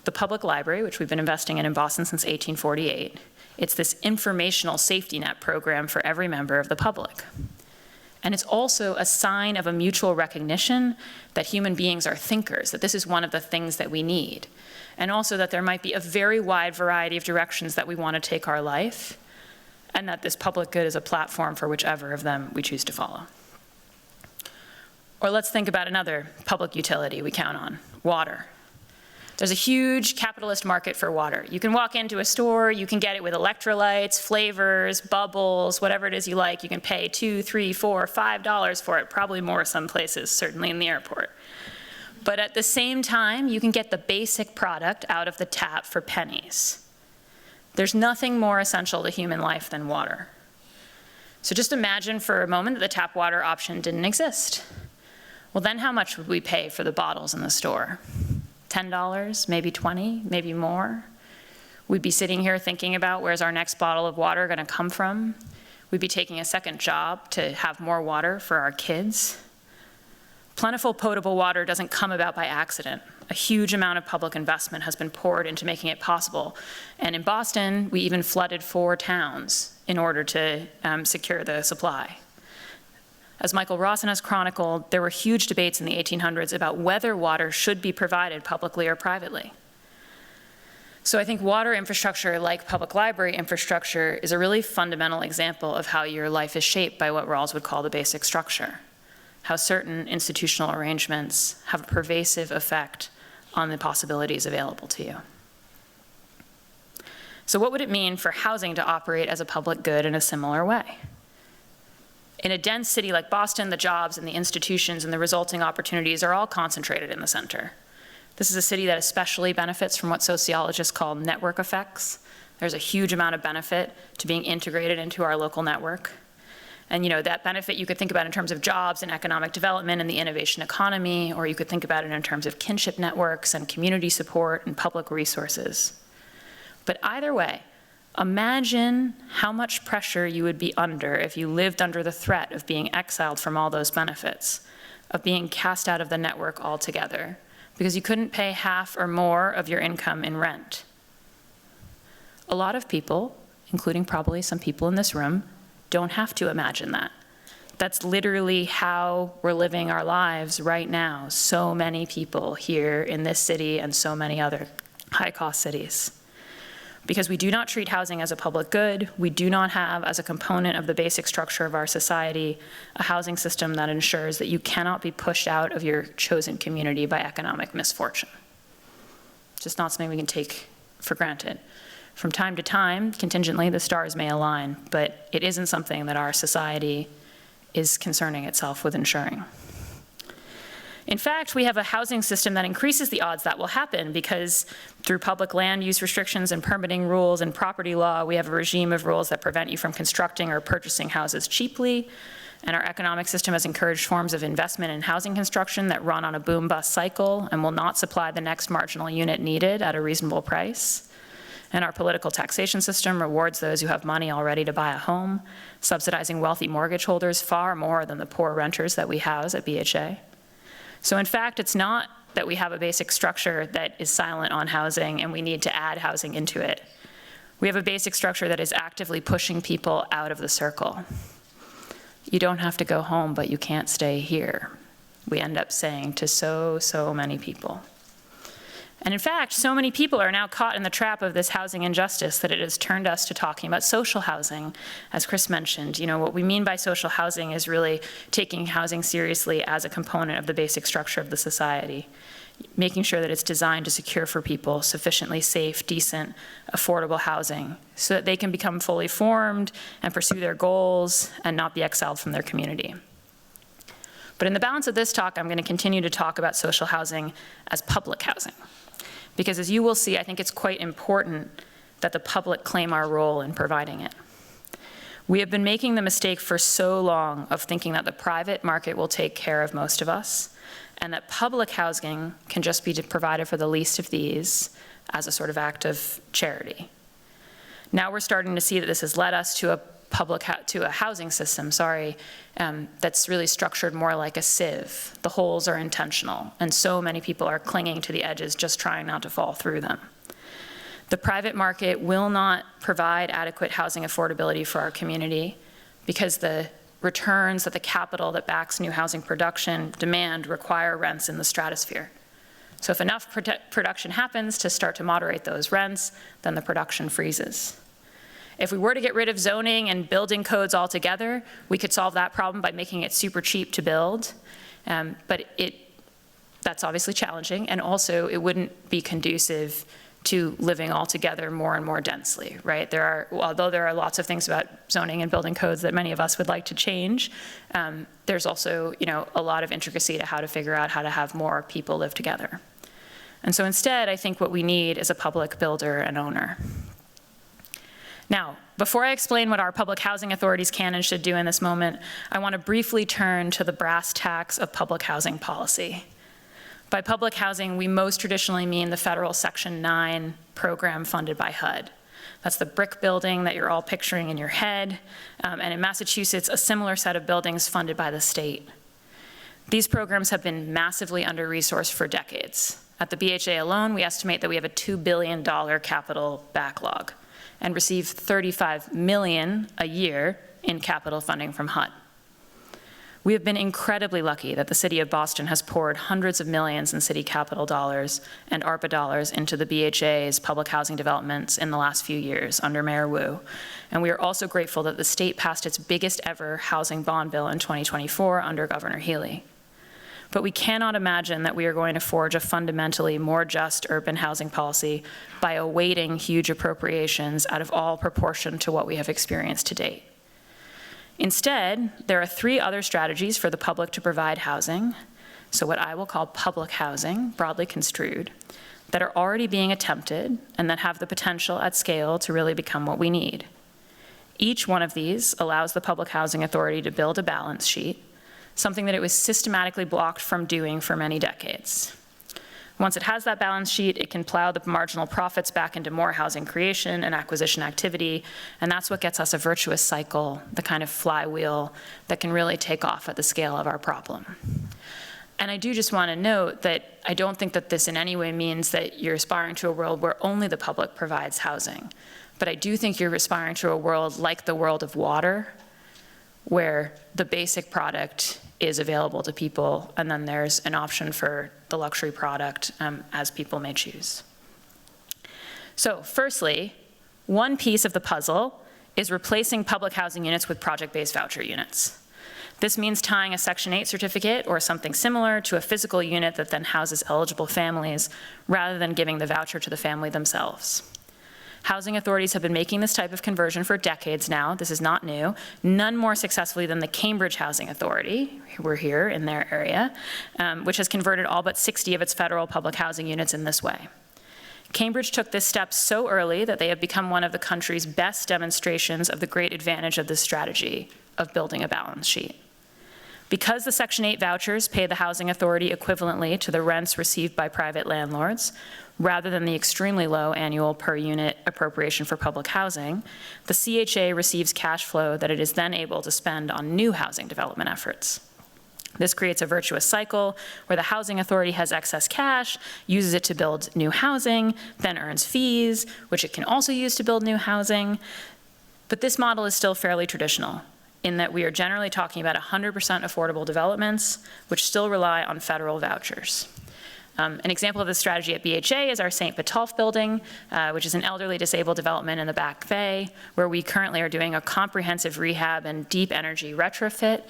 The public library, which we've been investing in Boston since 1848, it's this informational safety net program for every member of the public. And it's also a sign of a mutual recognition that human beings are thinkers, that this is one of the things that we need. And also that there might be a very wide variety of directions that we want to take our life, and that this public good is a platform for whichever of them we choose to follow. Or let's think about another public utility we count on, water. There's a huge capitalist market for water. You can walk into a store, you can get it with electrolytes, flavors, bubbles, whatever it is you like. You can pay $2, $3, $4, $5 for it, probably more some places, certainly in the airport. But at the same time, you can get the basic product out of the tap for pennies. There's nothing more essential to human life than water. So just imagine for a moment that the tap water option didn't exist. Well, then how much would we pay for the bottles in the store? $10, maybe $20, maybe more. We'd be sitting here thinking about where's our next bottle of water gonna come from. We'd be taking a second job to have more water for our kids. Plentiful potable water doesn't come about by accident. A huge amount of public investment has been poured into making it possible. And in Boston, we even flooded 4 towns in order to secure the supply. As Michael Rawson has chronicled, there were huge debates in the 1800s about whether water should be provided publicly or privately. So I think water infrastructure, like public library infrastructure, is a really fundamental example of how your life is shaped by what Rawls would call the basic structure, how certain institutional arrangements have a pervasive effect on the possibilities available to you. So what would it mean for housing to operate as a public good in a similar way? In a dense city like Boston, the jobs and the institutions and the resulting opportunities are all concentrated in the center. This is a city that especially benefits from what sociologists call network effects. There's a huge amount of benefit to being integrated into our local network. And you know, that benefit you could think about in terms of jobs and economic development and the innovation economy, or you could think about it in terms of kinship networks and community support and public resources. But either way, imagine how much pressure you would be under if you lived under the threat of being exiled from all those benefits, of being cast out of the network altogether, because you couldn't pay half or more of your income in rent. A lot of people, including probably some people in this room, don't have to imagine that. That's literally how we're living our lives right now. So many people here in this city and so many other high-cost cities. Because we do not treat housing as a public good, we do not have as a component of the basic structure of our society a housing system that ensures that you cannot be pushed out of your chosen community by economic misfortune. Just not something we can take for granted. From time to time, contingently, the stars may align, but it isn't something that our society is concerning itself with ensuring. In fact, we have a housing system that increases the odds that will happen because through public land use restrictions and permitting rules and property law, we have a regime of rules that prevent you from constructing or purchasing houses cheaply. And our economic system has encouraged forms of investment in housing construction that run on a boom-bust cycle and will not supply the next marginal unit needed at a reasonable price. And our political taxation system rewards those who have money already to buy a home, subsidizing wealthy mortgage holders far more than the poor renters that we house at BHA. So in fact, it's not that we have a basic structure that is silent on housing and we need to add housing into it. We have a basic structure that is actively pushing people out of the circle. You don't have to go home, but you can't stay here, we end up saying to so many people. And in fact, so many people are now caught in the trap of this housing injustice that it has turned us to talking about social housing. As Chris mentioned, what we mean by social housing is really taking housing seriously as a component of the basic structure of the society, making sure that it's designed to secure for people sufficiently safe, decent, affordable housing so that they can become fully formed and pursue their goals and not be exiled from their community. But in the balance of this talk, I'm going to continue to talk about social housing as public housing. Because as you will see, I think it's quite important that the public claim our role in providing it. We have been making the mistake for so long of thinking that the private market will take care of most of us, and that public housing can just be provided for the least of these as a sort of act of charity. Now we're starting to see that this has led us to a housing system, that's really structured more like a sieve. The holes are intentional, and so many people are clinging to the edges, just trying not to fall through them. The private market will not provide adequate housing affordability for our community because the returns that the capital that backs new housing production demand require rents in the stratosphere. So if enough production happens to start to moderate those rents, then the production freezes. If we were to get rid of zoning and building codes altogether, we could solve that problem by making it super cheap to build. But that's obviously challenging, and also it wouldn't be conducive to living altogether more and more densely, right? Although there are lots of things about zoning and building codes that many of us would like to change, there's also a lot of intricacy to how to figure out how to have more people live together. And so instead, I think what we need is a public builder and owner. Now, before I explain what our public housing authorities can and should do in this moment, I want to briefly turn to the brass tacks of public housing policy. By public housing, we most traditionally mean the federal Section 9 program funded by HUD. That's the brick building that you're all picturing in your head, and in Massachusetts, a similar set of buildings funded by the state. These programs have been massively under-resourced for decades. At the BHA alone, we estimate that we have a $2 billion capital backlog and receive $35 million a year in capital funding from HUD. We have been incredibly lucky that the city of Boston has poured hundreds of millions in city capital dollars and ARPA dollars into the BHA's public housing developments in the last few years under Mayor Wu. And we are also grateful that the state passed its biggest ever housing bond bill in 2024 under Governor Healy. But we cannot imagine that we are going to forge a fundamentally more just urban housing policy by awaiting huge appropriations out of all proportion to what we have experienced to date. Instead, there are 3 other strategies for the public to provide housing, so what I will call public housing, broadly construed, that are already being attempted and that have the potential at scale to really become what we need. Each one of these allows the Public Housing Authority to build a balance sheet, something that it was systematically blocked from doing for many decades. Once it has that balance sheet, it can plow the marginal profits back into more housing creation and acquisition activity, and that's what gets us a virtuous cycle, the kind of flywheel that can really take off at the scale of our problem. And I do just want to note that I don't think that this in any way means that you're aspiring to a world where only the public provides housing, but I do think you're aspiring to a world like the world of water, where the basic product is available to people, and then there's an option for the luxury product as people may choose. So firstly, one piece of the puzzle is replacing public housing units with project-based voucher units. This means tying a Section 8 certificate or something similar to a physical unit that then houses eligible families rather than giving the voucher to the family themselves. Housing authorities have been making this type of conversion for decades now. This is not new. None more successfully than the Cambridge Housing Authority, we're here in their area, which has converted all but 60 of its federal public housing units in this way. Cambridge took this step so early that they have become one of the country's best demonstrations of the great advantage of this strategy of building a balance sheet. Because the Section 8 vouchers pay the housing authority equivalently to the rents received by private landlords, rather than the extremely low annual per unit appropriation for public housing, the CHA receives cash flow that it is then able to spend on new housing development efforts. This creates a virtuous cycle where the housing authority has excess cash, uses it to build new housing, then earns fees, which it can also use to build new housing. But this model is still fairly traditional in that we are generally talking about 100% affordable developments, which still rely on federal vouchers. An example of this strategy at BHA is our St. Botolph building, which is an elderly disabled development in the Back Bay, where we currently are doing a comprehensive rehab and deep energy retrofit,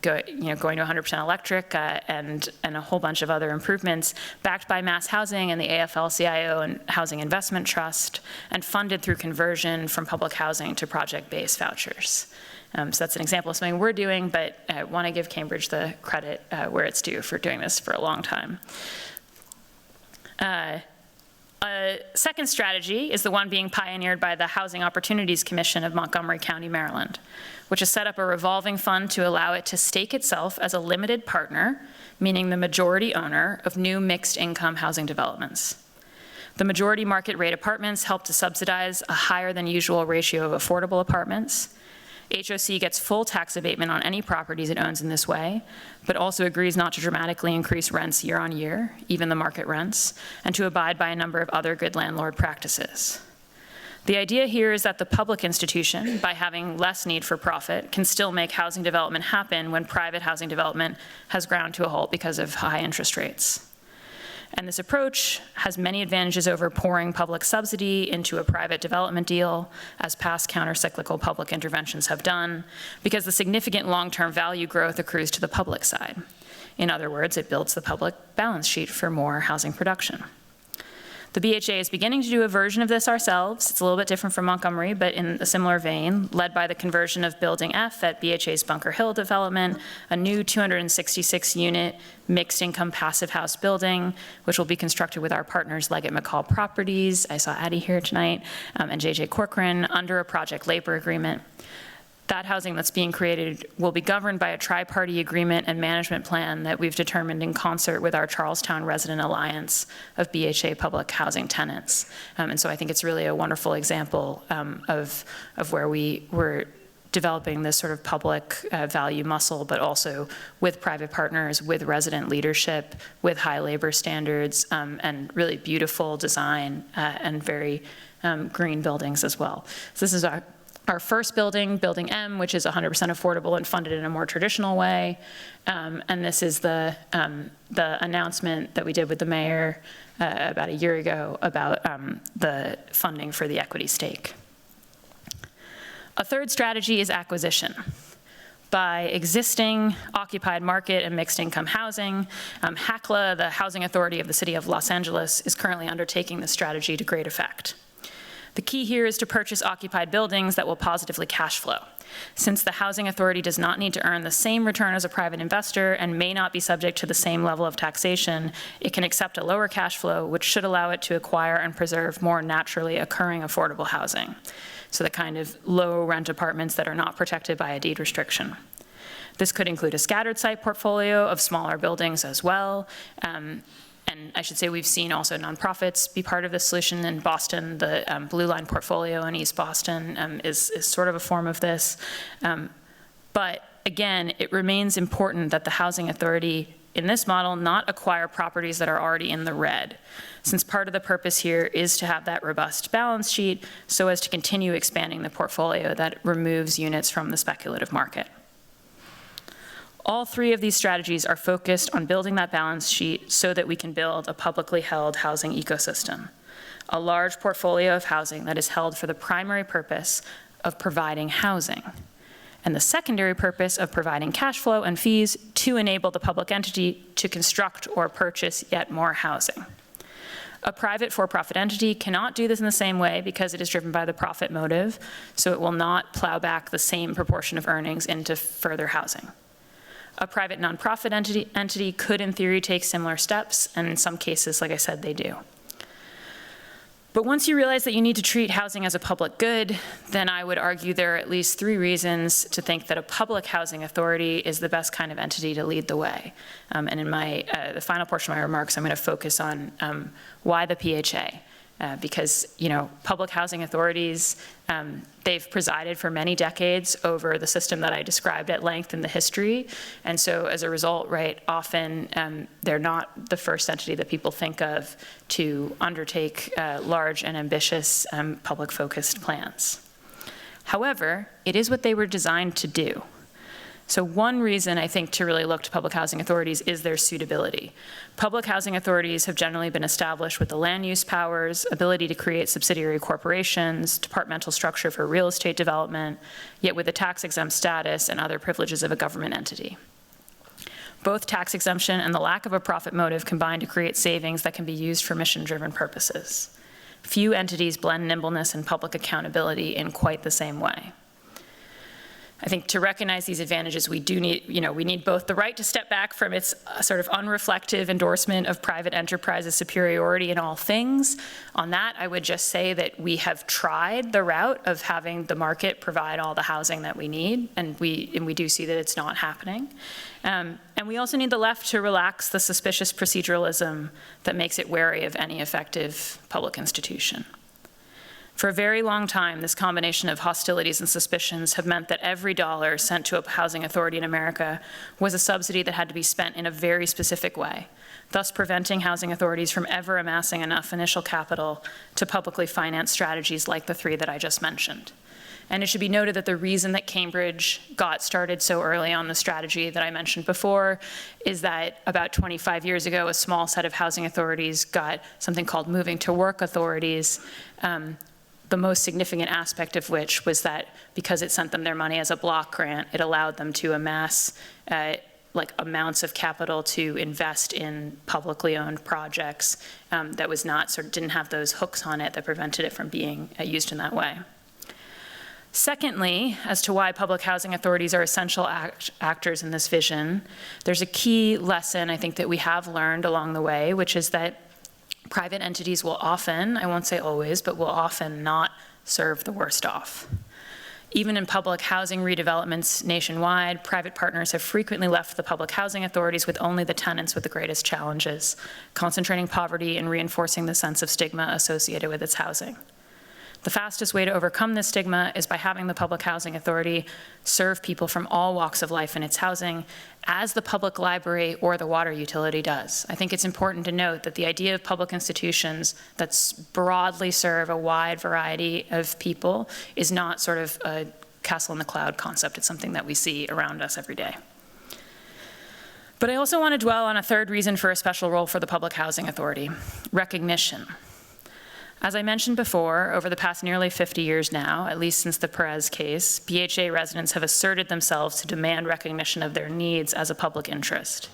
going to 100% electric and a whole bunch of other improvements, backed by Mass Housing and the AFL-CIO and Housing Investment Trust, and funded through conversion from public housing to project-based vouchers. So that's an example of something we're doing, but I want to give Cambridge the credit where it's due for doing this for a long time. A second strategy is the one being pioneered by the Housing Opportunities Commission of Montgomery County, Maryland, which has set up a revolving fund to allow it to stake itself as a limited partner, meaning the majority owner of new mixed income housing developments. The majority market rate apartments help to subsidize a higher than usual ratio of affordable apartments. HOC gets full tax abatement on any properties it owns in this way, but also agrees not to dramatically increase rents year on year, even the market rents, and to abide by a number of other good landlord practices. The idea here is that the public institution, by having less need for profit, can still make housing development happen when private housing development has ground to a halt because of high interest rates. And this approach has many advantages over pouring public subsidy into a private development deal, as past counter-cyclical public interventions have done, because the significant long-term value growth accrues to the public side. In other words, it builds the public balance sheet for more housing production. The BHA is beginning to do a version of this ourselves. It's a little bit different from Montgomery, but in a similar vein, led by the conversion of Building F at BHA's Bunker Hill development, a new 266-unit mixed-income passive house building, which will be constructed with our partners Leggett McCall Properties, I saw Addie here tonight, and JJ Corcoran, under a project labor agreement. That housing that's being created will be governed by a tri-party agreement and management plan that we've determined in concert with our Charlestown Resident Alliance of BHA public housing tenants. And so I think it's really a wonderful example of where we're developing this sort of public value muscle, but also with private partners, with resident leadership, with high labor standards, and really beautiful design and very green buildings as well. So this is our first building, Building M, which is 100% affordable and funded in a more traditional way. And this is the announcement that we did with the mayor about a year ago about the funding for the equity stake. A third strategy is acquisition. By existing occupied market and mixed income housing, HACLA, the housing authority of the city of Los Angeles, is currently undertaking this strategy to great effect. The key here is to purchase occupied buildings that will positively cash flow. Since the housing authority does not need to earn the same return as a private investor and may not be subject to the same level of taxation, it can accept a lower cash flow, which should allow it to acquire and preserve more naturally occurring affordable housing. So the kind of low rent apartments that are not protected by a deed restriction. This could include a scattered site portfolio of smaller buildings as well. And I should say we've seen also nonprofits be part of this solution in Boston. The Blue Line portfolio in East Boston is sort of a form of this. But again, it remains important that the housing authority in this model not acquire properties that are already in the red, since part of the purpose here is to have that robust balance sheet so as to continue expanding the portfolio that removes units from the speculative market. All three of these strategies are focused on building that balance sheet so that we can build a publicly held housing ecosystem, a large portfolio of housing that is held for the primary purpose of providing housing, and the secondary purpose of providing cash flow and fees to enable the public entity to construct or purchase yet more housing. A private for-profit entity cannot do this in the same way because it is driven by the profit motive, so it will not plow back the same proportion of earnings into further housing. A private nonprofit entity could, in theory, take similar steps, and in some cases, like I said, they do. But once you realize that you need to treat housing as a public good, then I would argue there are at least three reasons to think that a public housing authority is the best kind of entity to lead the way. And in the final portion of my remarks, I'm going to focus on why the PHA because, public housing authorities, they've presided for many decades over the system that I described at length in the history. And so as a result, right, often they're not the first entity that people think of to undertake large and ambitious public-focused plans. However, it is what they were designed to do. So one reason, I think, to really look to public housing authorities is their suitability. Public housing authorities have generally been established with the land use powers, ability to create subsidiary corporations, departmental structure for real estate development, yet with the tax-exempt status and other privileges of a government entity. Both tax exemption and the lack of a profit motive combine to create savings that can be used for mission-driven purposes. Few entities blend nimbleness and public accountability in quite the same way. I think to recognize these advantages, we do need, we need both the right to step back from its sort of unreflective endorsement of private enterprise's superiority in all things. On that, I would just say that we have tried the route of having the market provide all the housing that we need, and we do see that it's not happening. And we also need the left to relax the suspicious proceduralism that makes it wary of any effective public institution. For a very long time, this combination of hostilities and suspicions have meant that every dollar sent to a housing authority in America was a subsidy that had to be spent in a very specific way, thus preventing housing authorities from ever amassing enough initial capital to publicly finance strategies like the three that I just mentioned. And it should be noted that the reason that Cambridge got started so early on the strategy that I mentioned before is that about 25 years ago, a small set of housing authorities got something called moving to work authorities, the most significant aspect of which was that because it sent them their money as a block grant, it allowed them to amass amounts of capital to invest in publicly owned projects that was not, didn't have those hooks on it that prevented it from being used in that way. Secondly, as to why public housing authorities are essential actors in this vision, there's a key lesson I think that we have learned along the way, which is that private entities will often, I won't say always, but will often not serve the worst off. Even in public housing redevelopments nationwide, private partners have frequently left the public housing authorities with only the tenants with the greatest challenges, concentrating poverty and reinforcing the sense of stigma associated with its housing. The fastest way to overcome this stigma is by having the public housing authority serve people from all walks of life in its housing, as the public library or the water utility does. I think it's important to note that the idea of public institutions that broadly serve a wide variety of people is not sort of a castle in the cloud concept. It's something that we see around us every day. But I also want to dwell on a third reason for a special role for the public housing authority: recognition. As I mentioned before, over the past nearly 50 years now, at least since the Perez case, BHA residents have asserted themselves to demand recognition of their needs as a public interest.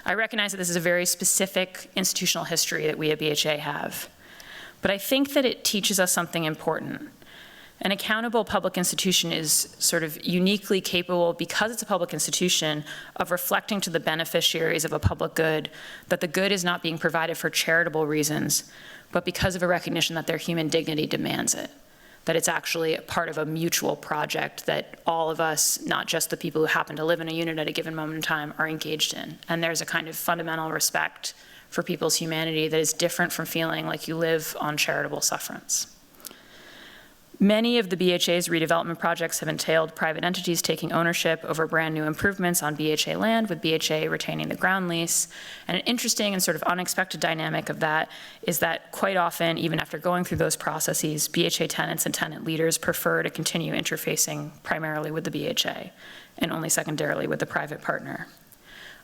I recognize that this is a very specific institutional history that we at BHA have, but I think that it teaches us something important. An accountable public institution is sort of uniquely capable, because it's a public institution, of reflecting to the beneficiaries of a public good that the good is not being provided for charitable reasons, but because of a recognition that their human dignity demands it, that it's actually a part of a mutual project that all of us, not just the people who happen to live in a unit at a given moment in time, are engaged in. And there's a kind of fundamental respect for people's humanity that is different from feeling like you live on charitable sufferance. Many of the BHA's redevelopment projects have entailed private entities taking ownership over brand new improvements on BHA land, with BHA retaining the ground lease. And an interesting and sort of unexpected dynamic of that is that quite often, even after going through those processes, BHA tenants and tenant leaders prefer to continue interfacing primarily with the BHA and only secondarily with the private partner.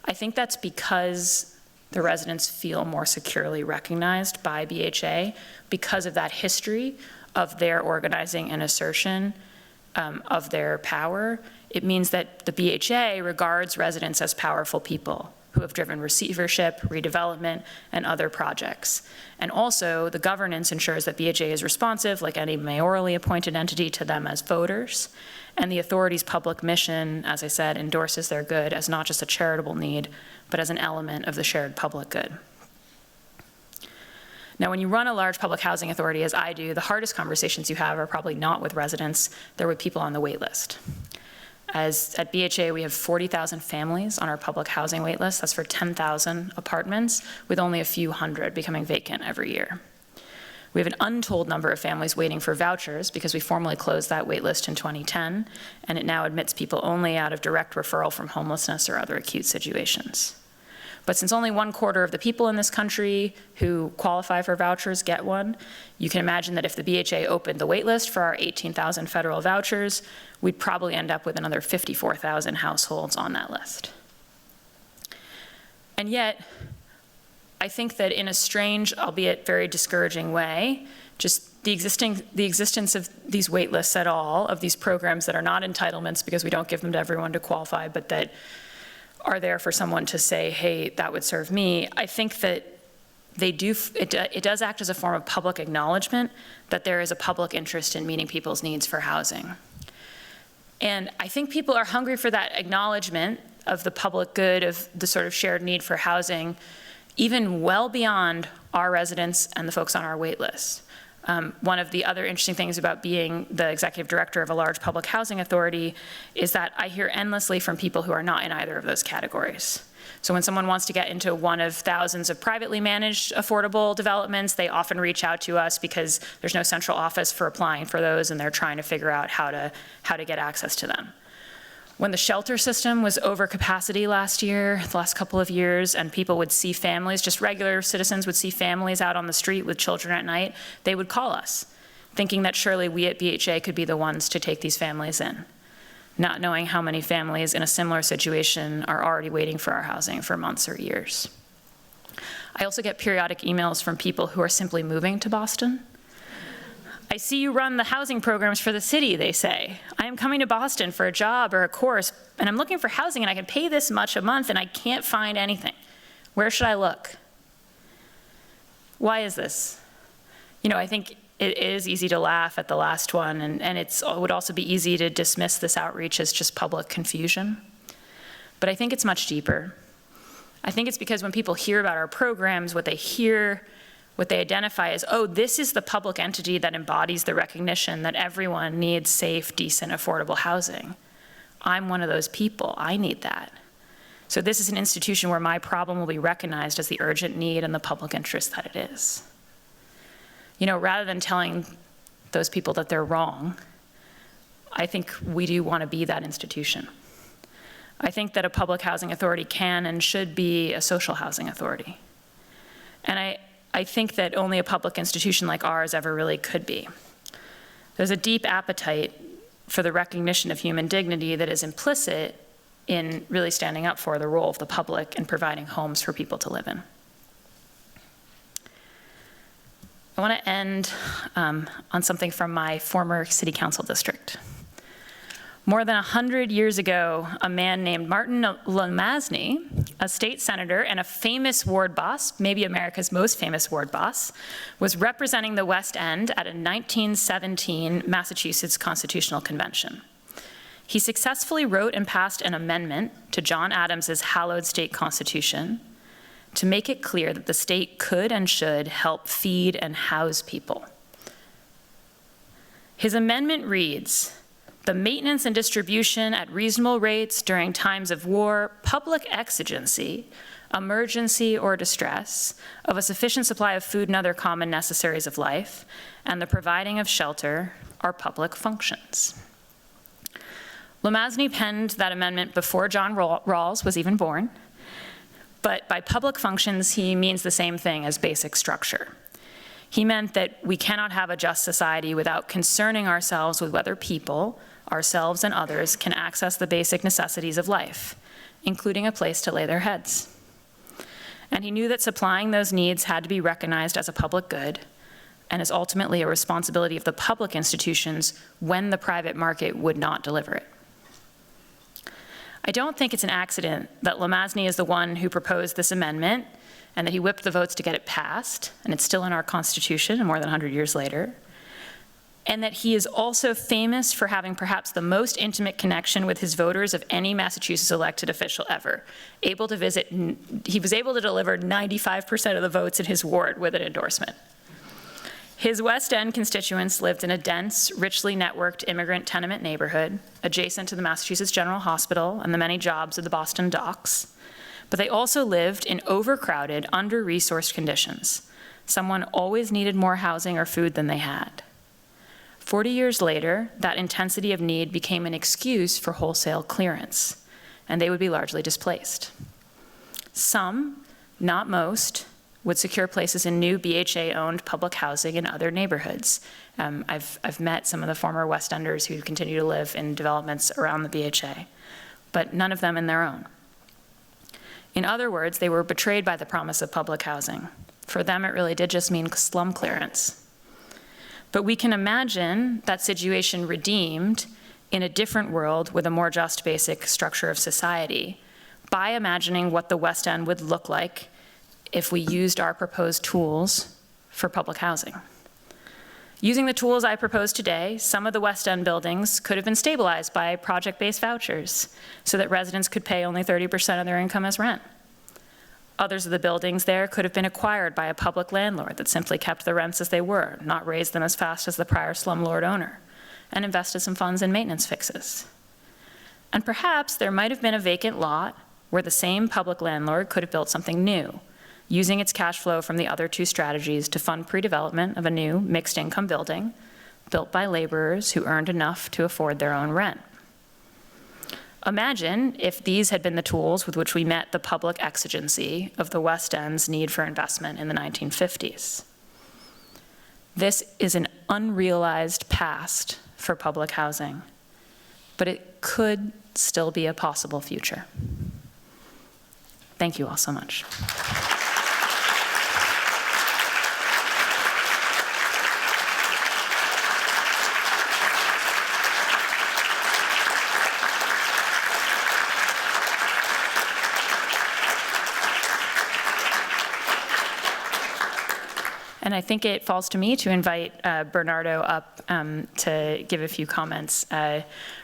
I think that's because the residents feel more securely recognized by BHA because of that history of their organizing and assertion of their power. It means that the BHA regards residents as powerful people who have driven receivership, redevelopment, and other projects. And also, the governance ensures that BHA is responsive, like any mayorally appointed entity, to them as voters. And the authority's public mission, as I said, endorses their good as not just a charitable need, but as an element of the shared public good. Now, when you run a large public housing authority, as I do, the hardest conversations you have are probably not with residents, they're with people on the wait list. As at BHA, we have 40,000 families on our public housing wait list. That's for 10,000 apartments, with only a few hundred becoming vacant every year. We have an untold number of families waiting for vouchers because we formally closed that wait list in 2010, and it now admits people only out of direct referral from homelessness or other acute situations. But since only 1/4 of the people in this country who qualify for vouchers get one, you can imagine that if the BHA opened the wait list for our 18,000 federal vouchers, we'd probably end up with another 54,000 households on that list. And yet, I think that in a strange, albeit very discouraging way, just the existence of these wait lists at all, of these programs that are not entitlements because we don't give them to everyone to qualify, but that are there for someone to say, hey, that would serve me, I think that it does act as a form of public acknowledgement that there is a public interest in meeting people's needs for housing. And I think people are hungry for that acknowledgement of the public good, of the sort of shared need for housing, even well beyond our residents and the folks on our wait list. One of the other interesting things about being the executive director of a large public housing authority is that I hear endlessly from people who are not in either of those categories. So when someone wants to get into one of thousands of privately managed affordable developments, they often reach out to us because there's no central office for applying for those, and they're trying to figure out how to get access to them. When the shelter system was over capacity last year, the last couple of years, and people would see families, just regular citizens would see families out on the street with children at night, they would call us, thinking that surely we at BHA could be the ones to take these families in, not knowing how many families in a similar situation are already waiting for our housing for months or years. I also get periodic emails from people who are simply moving to Boston. I see you run the housing programs for the city, they say. I am coming to Boston for a job or a course, and I'm looking for housing, and I can pay this much a month, and I can't find anything. Where should I look? Why is this? You know, I think it is easy to laugh at the last one, and it would also be easy to dismiss this outreach as just public confusion. But I think it's much deeper. I think it's because when people hear about our programs, what they identify as, oh, this is the public entity that embodies the recognition that everyone needs safe, decent, affordable housing. I'm one of those people. I need that. So this is an institution where my problem will be recognized as the urgent need and the public interest that it is. You know, rather than telling those people that they're wrong, I think we do want to be that institution. I think that a public housing authority can and should be a social housing authority. And I think that only a public institution like ours ever really could be. There's a deep appetite for the recognition of human dignity that is implicit in really standing up for the role of the public and providing homes for people to live in. I want to end on something from my former city council district. More than 100 years ago, a man named Martin Lomasny, a state senator and a famous ward boss, maybe America's most famous ward boss, was representing the West End at a 1917 Massachusetts Constitutional Convention. He successfully wrote and passed an amendment to John Adams's hallowed state constitution to make it clear that the state could and should help feed and house people. His amendment reads, "The maintenance and distribution at reasonable rates during times of war, public exigency, emergency, or distress of a sufficient supply of food and other common necessaries of life, and the providing of shelter are public functions." Lomasny penned that amendment before John Rawls was even born, but by public functions, he means the same thing as basic structure. He meant that we cannot have a just society without concerning ourselves with whether people, ourselves and others, can access the basic necessities of life, including a place to lay their heads. And he knew that supplying those needs had to be recognized as a public good and is ultimately a responsibility of the public institutions when the private market would not deliver it. I don't think it's an accident that Lomasny is the one who proposed this amendment and that he whipped the votes to get it passed, and it's still in our Constitution more than 100 years later, and that he is also famous for having perhaps the most intimate connection with his voters of any Massachusetts elected official ever. He was able to deliver 95% of the votes in his ward with an endorsement. His West End constituents lived in a dense, richly networked immigrant tenement neighborhood adjacent to the Massachusetts General Hospital and the many jobs of the Boston docks. But they also lived in overcrowded, under-resourced conditions, Someone always needed more housing or food than they had. 40 years later, that intensity of need became an excuse for wholesale clearance, and they would be largely displaced. Some, not most, would secure places in new BHA-owned public housing in other neighborhoods. I've met some of the former West Enders who continue to live in developments around the BHA, but none of them in their own. In other words, they were betrayed by the promise of public housing. For them, it really did just mean slum clearance. But we can imagine that situation redeemed in a different world with a more just basic structure of society by imagining what the West End would look like if we used our proposed tools for public housing. Using the tools I propose today, some of the West End buildings could have been stabilized by project-based vouchers so that residents could pay only 30% of their income as rent. Others of the buildings there could have been acquired by a public landlord that simply kept the rents as they were, not raised them as fast as the prior slumlord owner, and invested some funds in maintenance fixes. And perhaps there might have been a vacant lot where the same public landlord could have built something new, using its cash flow from the other two strategies to fund pre-development of a new mixed-income building built by laborers who earned enough to afford their own rent. Imagine if these had been the tools with which we met the public exigency of the West End's need for investment in the 1950s. This is an unrealized past for public housing, but it could still be a possible future. Thank you all so much. And I think it falls to me to invite Bernardo up to give a few comments.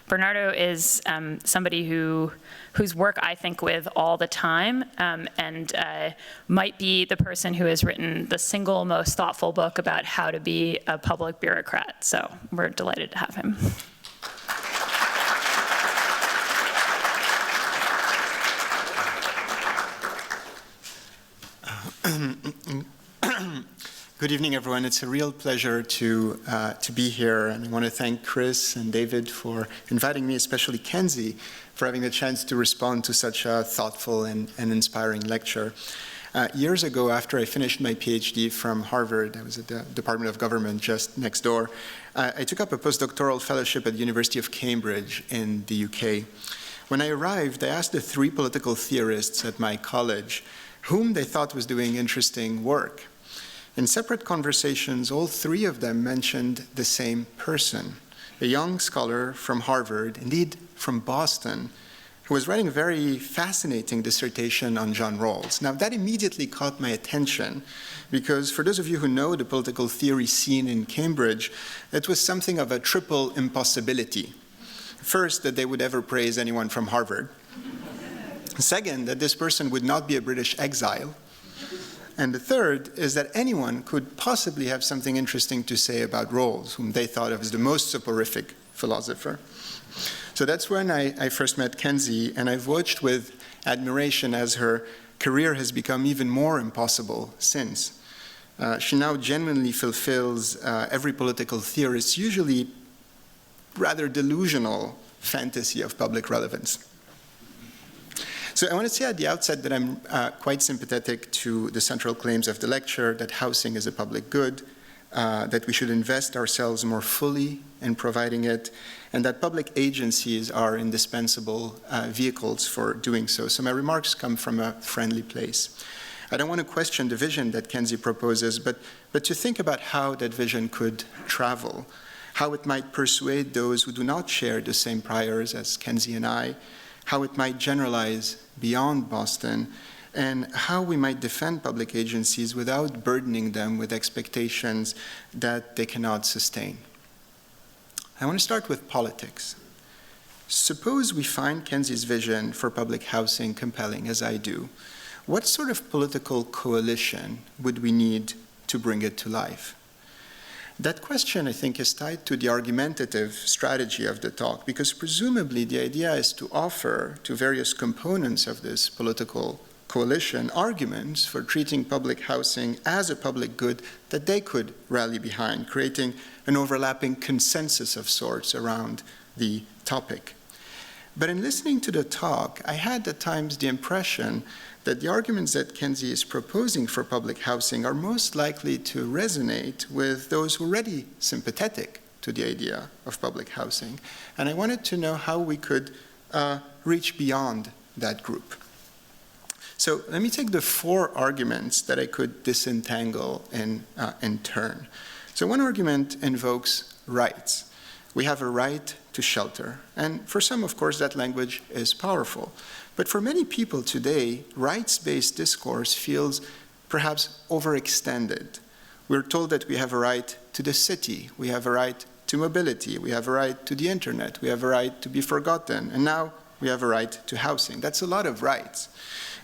Bernardo is somebody whose work I think with all the time, and might be the person who has written the single most thoughtful book about how to be a public bureaucrat. So we're delighted to have him. Good evening, everyone. It's a real pleasure to be here, and I want to thank Chris and David for inviting me, especially Kenzie, for having the chance to respond to such a thoughtful and inspiring lecture. Years ago, after I finished my PhD from Harvard, I was at the Department of Government just next door, I took up a postdoctoral fellowship at the University of Cambridge in the UK. When I arrived, I asked the 3 political theorists at my college whom they thought was doing interesting work. In separate conversations, all 3 of them mentioned the same person, a young scholar from Harvard, indeed from Boston, who was writing a very fascinating dissertation on John Rawls. Now, that immediately caught my attention, because for those of you who know the political theory scene in Cambridge, it was something of a triple impossibility. First, that they would ever praise anyone from Harvard. Second, that this person would not be a British exile. And the third is that anyone could possibly have something interesting to say about Rawls, whom they thought of as the most soporific philosopher. So that's when I first met Kenzie, and I've watched with admiration as her career has become even more impossible since. She now genuinely fulfills every political theorist's usually rather delusional fantasy of public relevance. So I want to say at the outset that I'm quite sympathetic to the central claims of the lecture, that housing is a public good, that we should invest ourselves more fully in providing it, and that public agencies are indispensable vehicles for doing so. So my remarks come from a friendly place. I don't want to question the vision that Kenzie proposes, but to think about how that vision could travel, how it might persuade those who do not share the same priors as Kenzie and I, how it might generalize beyond Boston, and how we might defend public agencies without burdening them with expectations that they cannot sustain. I want to start with politics. Suppose we find Kenzie's vision for public housing compelling, as I do. What sort of political coalition would we need to bring it to life? That question, I think, is tied to the argumentative strategy of the talk, because presumably the idea is to offer to various components of this political coalition arguments for treating public housing as a public good that they could rally behind, creating an overlapping consensus of sorts around the topic. But in listening to the talk, I had at times the impression that the arguments that Kenzie is proposing for public housing are most likely to resonate with those who are already sympathetic to the idea of public housing. And I wanted to know how we could reach beyond that group. So let me take the 4 arguments that I could disentangle in turn. So one argument invokes rights. We have a right to shelter. And for some, of course, that language is powerful. But for many people today, rights-based discourse feels perhaps overextended. We're told that we have a right to the city, we have a right to mobility, we have a right to the internet, we have a right to be forgotten, and now we have a right to housing. That's a lot of rights.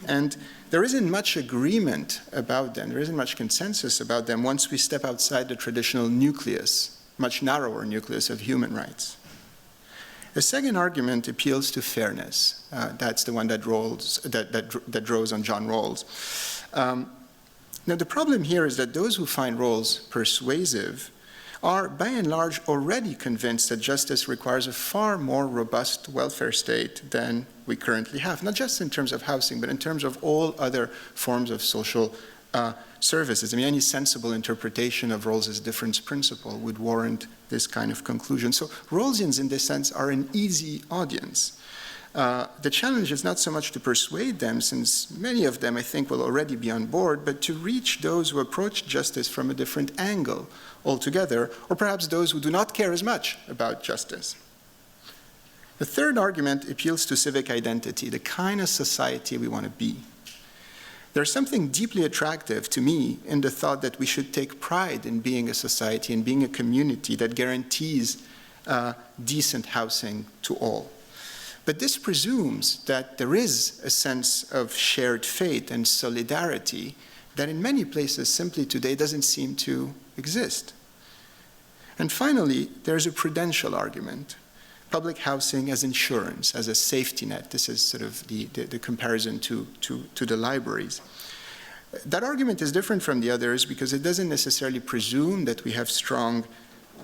And there isn't much agreement about them, there isn't much consensus about them once we step outside the traditional nucleus, much narrower nucleus of human rights. The second argument appeals to fairness. That's the one that draws on John Rawls. Now, the problem here is that those who find Rawls persuasive are, by and large, already convinced that justice requires a far more robust welfare state than we currently have, not just in terms of housing, but in terms of all other forms of social services. I mean, any sensible interpretation of Rawls's difference principle would warrant this kind of conclusion. So Rawlsians, in this sense, are an easy audience. The challenge is not so much to persuade them, since many of them, I think, will already be on board, but to reach those who approach justice from a different angle altogether, or perhaps those who do not care as much about justice. The third argument appeals to civic identity, the kind of society we want to be. There's something deeply attractive to me in the thought that we should take pride in being a society and being a community that guarantees decent housing to all. But this presumes that there is a sense of shared fate and solidarity that in many places simply today doesn't seem to exist. And finally, there's a prudential argument. Public housing as insurance, as a safety net. This is sort of the comparison to the libraries. That argument is different from the others because it doesn't necessarily presume that we have strong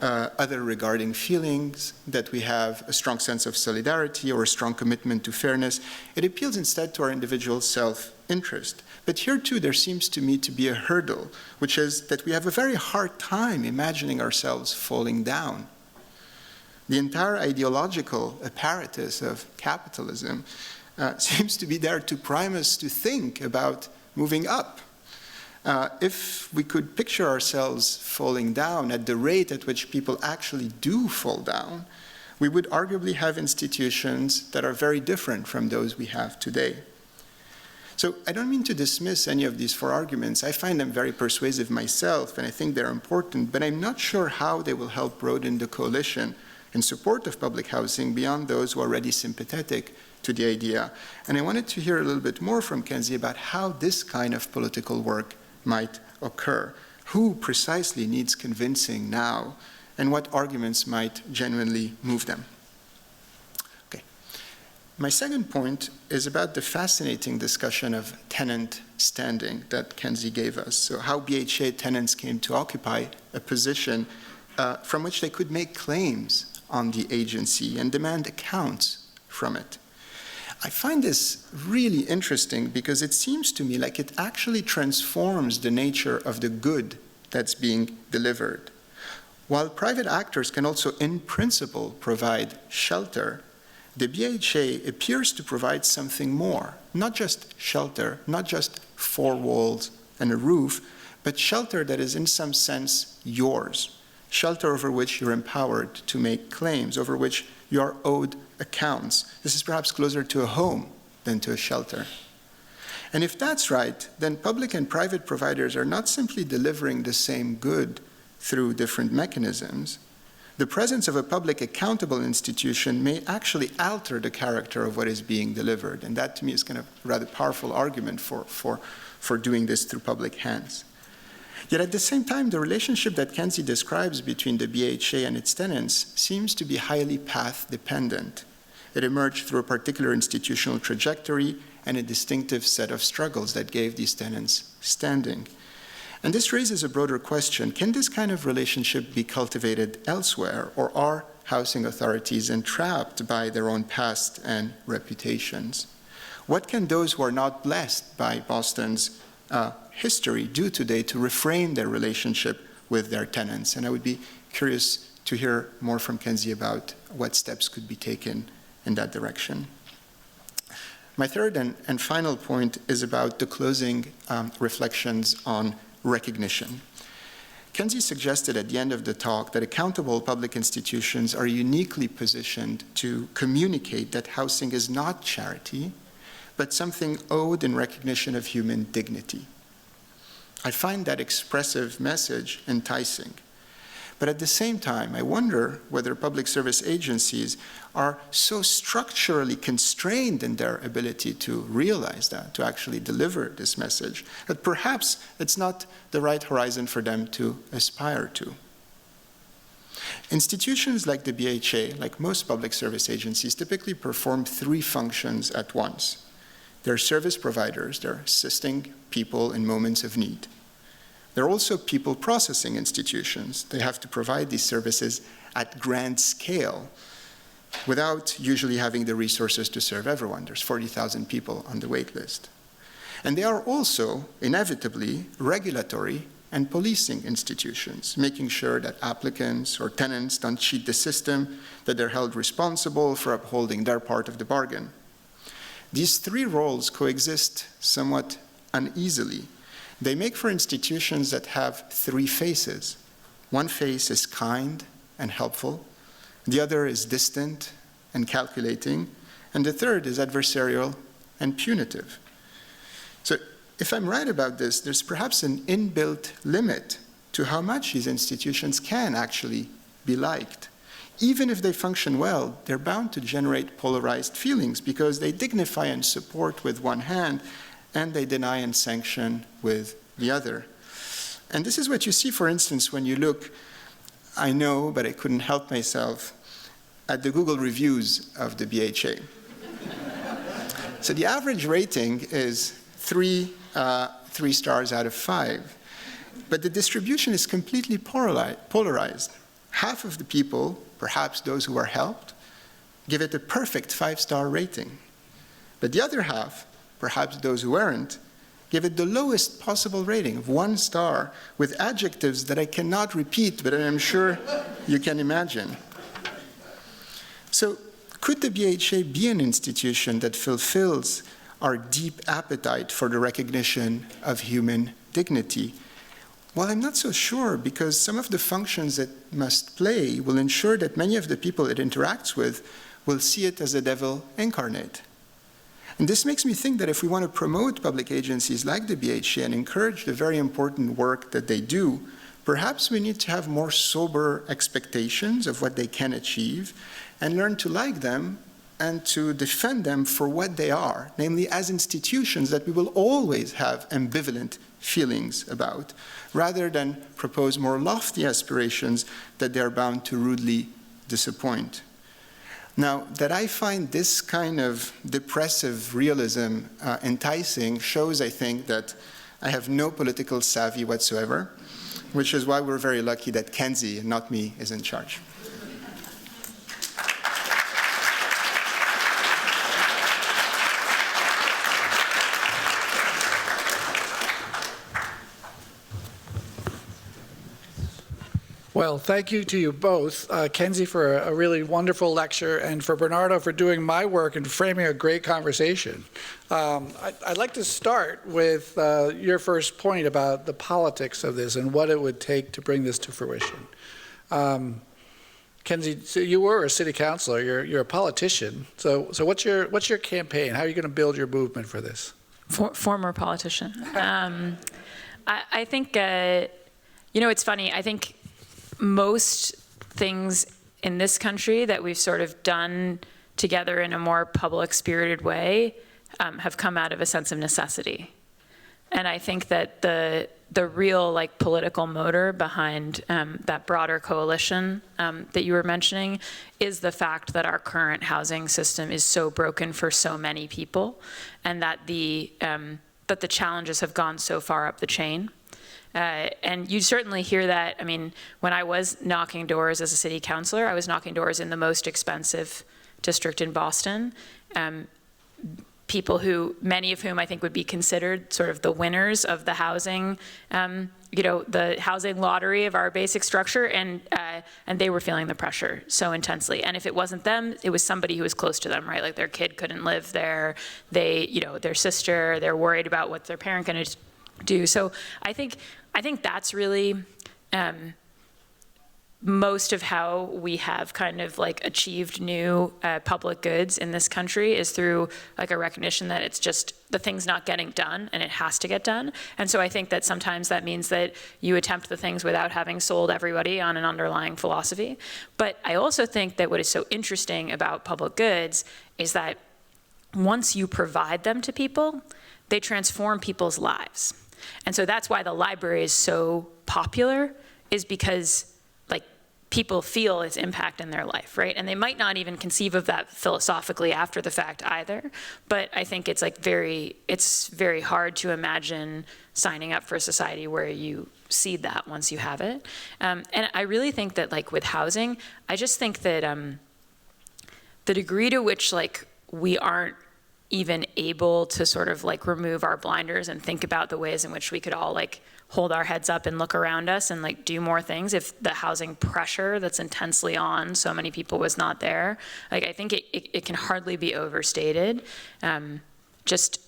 other regarding feelings, that we have a strong sense of solidarity or a strong commitment to fairness. It appeals instead to our individual self-interest. But here too, there seems to me to be a hurdle, which is that we have a very hard time imagining ourselves falling down. The entire ideological apparatus of capitalism seems to be there to prime us to think about moving up. If we could picture ourselves falling down at the rate at which people actually do fall down, we would arguably have institutions that are very different from those we have today. So I don't mean to dismiss any of these 4 arguments. I find them very persuasive myself, and I think they're important, but I'm not sure how they will help broaden the coalition in support of public housing beyond those who are already sympathetic to the idea. And I wanted to hear a little bit more from Kenzie about how this kind of political work might occur. Who precisely needs convincing now, and what arguments might genuinely move them? Okay. My second point is about the fascinating discussion of tenant standing that Kenzie gave us. So how BHA tenants came to occupy a position from which they could make claims on the agency and demand accounts from it. I find this really interesting because it seems to me like it actually transforms the nature of the good that's being delivered. While private actors can also, in principle, provide shelter, the BHA appears to provide something more, not just shelter, not just 4 walls and a roof, but shelter that is in some sense yours. Shelter over which you're empowered to make claims, over which you are owed accounts. This is perhaps closer to a home than to a shelter. And if that's right, then public and private providers are not simply delivering the same good through different mechanisms. The presence of a public accountable institution may actually alter the character of what is being delivered. And that to me is kind of a rather powerful argument for doing this through public hands. Yet at the same time, the relationship that Kenzie describes between the BHA and its tenants seems to be highly path-dependent. it emerged through a particular institutional trajectory and a distinctive set of struggles that gave these tenants standing. And this raises a broader question. Can this kind of relationship be cultivated elsewhere, or are housing authorities entrapped by their own past and reputations? What can those who are not blessed by Boston's history do today to reframe their relationship with their tenants? And I would be curious to hear more from Kenzie about what steps could be taken in that direction. My third and final point is about the closing reflections on recognition. Kenzie suggested at the end of the talk that accountable public institutions are uniquely positioned to communicate that housing is not charity, but something owed in recognition of human dignity. I find that expressive message enticing. But at the same time, I wonder whether public service agencies are so structurally constrained in their ability to realize that, to actually deliver this message, that perhaps it's not the right horizon for them to aspire to. Institutions like the BHA, like most public service agencies, typically perform three functions at once. They're service providers, they're assisting people in moments of need. They're also people processing institutions. They have to provide these services at grand scale without usually having the resources to serve everyone. There's 40,000 people on the wait list. And they are also, inevitably, regulatory and policing institutions, making sure that applicants or tenants don't cheat the system, that they're held responsible for upholding their part of the bargain. These three roles coexist somewhat uneasily. They make for institutions that have three faces. One face is kind and helpful, the other is distant and calculating, and the third is adversarial and punitive. So if I'm right about this, there's perhaps an inbuilt limit to how much these institutions can actually be liked. Even if they function well, they're bound to generate polarized feelings because they dignify and support with one hand and they deny and sanction with the other. And this is what you see, for instance, when you look, I know, but I couldn't help myself, at the Google reviews of the BHA. So the average rating is three stars out of 5. But the distribution is completely polarized. Half of the people, perhaps those who are helped, give it a perfect 5-star rating. But the other half, perhaps those who aren't, give it the lowest possible rating of 1 star with adjectives that I cannot repeat, but I'm sure you can imagine. So could the BHA be an institution that fulfills our deep appetite for the recognition of human dignity? Well, I'm not so sure, because some of the functions it must play will ensure that many of the people it interacts with will see it as a devil incarnate. And this makes me think that if we want to promote public agencies like the BHA and encourage the very important work that they do, perhaps we need to have more sober expectations of what they can achieve and learn to like them and to defend them for what they are, namely as institutions that we will always have ambivalent feelings about, rather than propose more lofty aspirations that they are bound to rudely disappoint. Now, that I find this kind of depressive realism enticing shows, I think, that I have no political savvy whatsoever, which is why we're very lucky that Kenzie, and not me, is in charge. Well, thank you to you both, Kenzie for a really wonderful lecture, and for Bernardo for doing my work and framing a great conversation. I'd like to start with your first point about the politics of this and what it would take to bring this to fruition. Kenzie, so you were a city councilor. You're a politician. So what's your campaign? How are you going to build your movement for this? Former politician. I think it's funny. I think most things in this country that we've sort of done together in a more public-spirited way have come out of a sense of necessity. And I think that the the real like political motor behind that broader coalition that you were mentioning is the fact that our current housing system is so broken for so many people, and that the challenges have gone so far up the chain. And you certainly hear that. I mean, when I was knocking doors as a city councilor, I was knocking doors in the most expensive district in Boston. People who, many of whom I think would be considered sort of the winners of the housing, the housing lottery of our basic structure, and they were feeling the pressure so intensely. And if it wasn't them, it was somebody who was close to them, right? Like their kid couldn't live there, their sister, they're worried about what their parent gonna do. So I think that's really most of how we have kind of like achieved new public goods in this country is through like a recognition that it's just the thing's not getting done and it has to get done. And so I think that sometimes that means that you attempt the things without having sold everybody on an underlying philosophy. But I also think that what is so interesting about public goods is that once you provide them to people, they transform people's lives. And so that's why the library is so popular, is because like people feel its impact in their life, right? And they might not even conceive of that philosophically after the fact either. But I think it's like it's very hard to imagine signing up for a society where you see that once you have it. And I really think that like with housing, I just think that the degree to which like we aren't even able to sort of like remove our blinders and think about the ways in which we could all like hold our heads up and look around us and like do more things if the housing pressure that's intensely on so many people was not there. Like I think it can hardly be overstated. Just,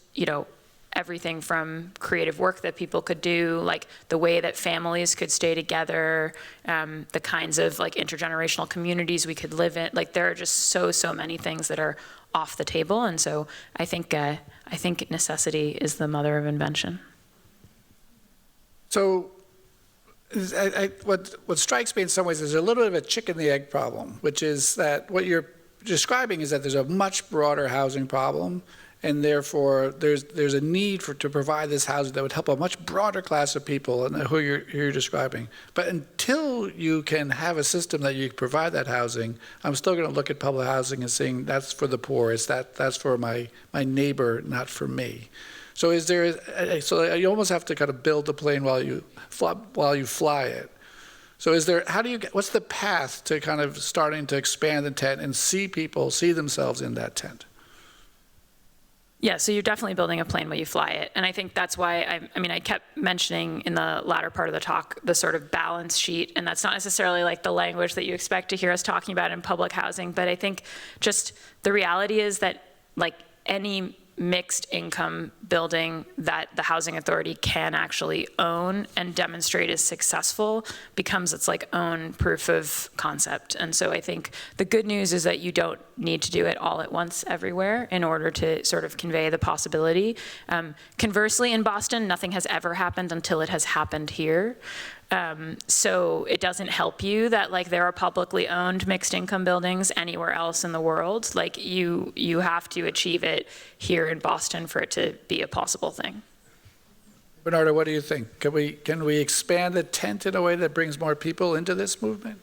everything from creative work that people could do, like the way that families could stay together, the kinds of like intergenerational communities we could live in. Like there are just so many things that are off the table. And so I think necessity is the mother of invention. So what strikes me in some ways is a little bit of a chicken and the egg problem, which is that what you're describing is that there's a much broader housing problem, and therefore there's a need to provide this housing that would help a much broader class of people and who you're describing. But until you can have a system that you can provide that housing, I'm still going to look at public housing and saying that's for the poor. That's for my neighbor, not for me. So so you almost have to kind of build the plane while you fly it. So what's the path to kind of starting to expand the tent and see people see themselves in that tent? Yeah, so you're definitely building a plane while you fly it. And I think that's why I kept mentioning in the latter part of the talk the sort of balance sheet, and that's not necessarily like the language that you expect to hear us talking about in public housing, but I think just the reality is that like any mixed income building that the housing authority can actually own and demonstrate is successful becomes its like own proof of concept. And so I think the good news is that you don't need to do it all at once everywhere in order to sort of convey the possibility. Conversely, in Boston, nothing has ever happened until it has happened here. So it doesn't help you that like there are publicly owned mixed income buildings anywhere else in the world. Like you have to achieve it here in Boston for it to be a possible thing. Bernardo, what do you think? Can we expand the tent in a way that brings more people into this movement?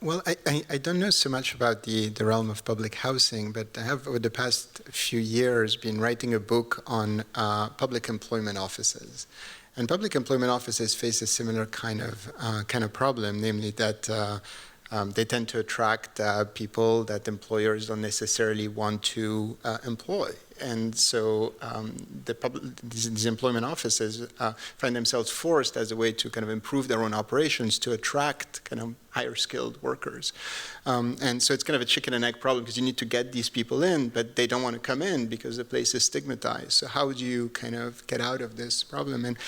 Well, I don't know so much about the realm of public housing, but I have over the past few years been writing a book on public employment offices. And public employment offices face a similar kind of problem, namely that they tend to attract people that employers don't necessarily want to employ. And so these employment offices find themselves forced as a way to kind of improve their own operations to attract kind of higher skilled workers. And so it's kind of a chicken and egg problem because you need to get these people in, but they don't want to come in because the place is stigmatized. So how do you kind of get out of this problem? And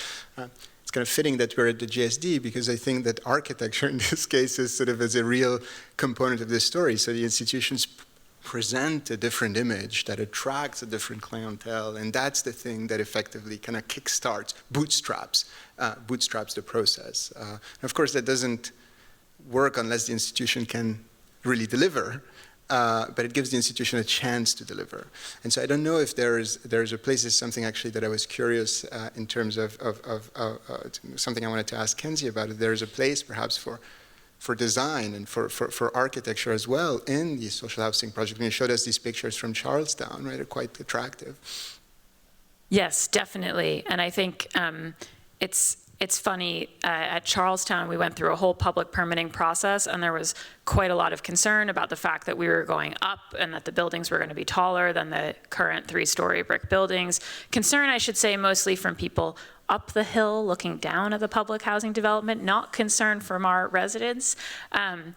it's kind of fitting that we're at the GSD because I think that architecture in this case is sort of as a real component of this story. So the institutions present a different image that attracts a different clientele, and that's the thing that effectively kind of kickstarts, bootstraps the process. And of course, that doesn't work unless the institution can really deliver. but it gives the institution a chance to deliver. And so I don't know if there's a place. It's something actually that I was curious in terms of something I wanted to ask Kenzie about. If there's a place perhaps for design and for architecture as well in the social housing project. And you showed us these pictures from Charlestown, right? They're quite attractive. Yes, definitely. And I think it's funny, at Charlestown, we went through a whole public permitting process, and there was quite a lot of concern about the fact that we were going up and that the buildings were going to be taller than the current 3-story brick buildings. Concern, I should say, mostly from people up the hill looking down at the public housing development, not concern from our residents. And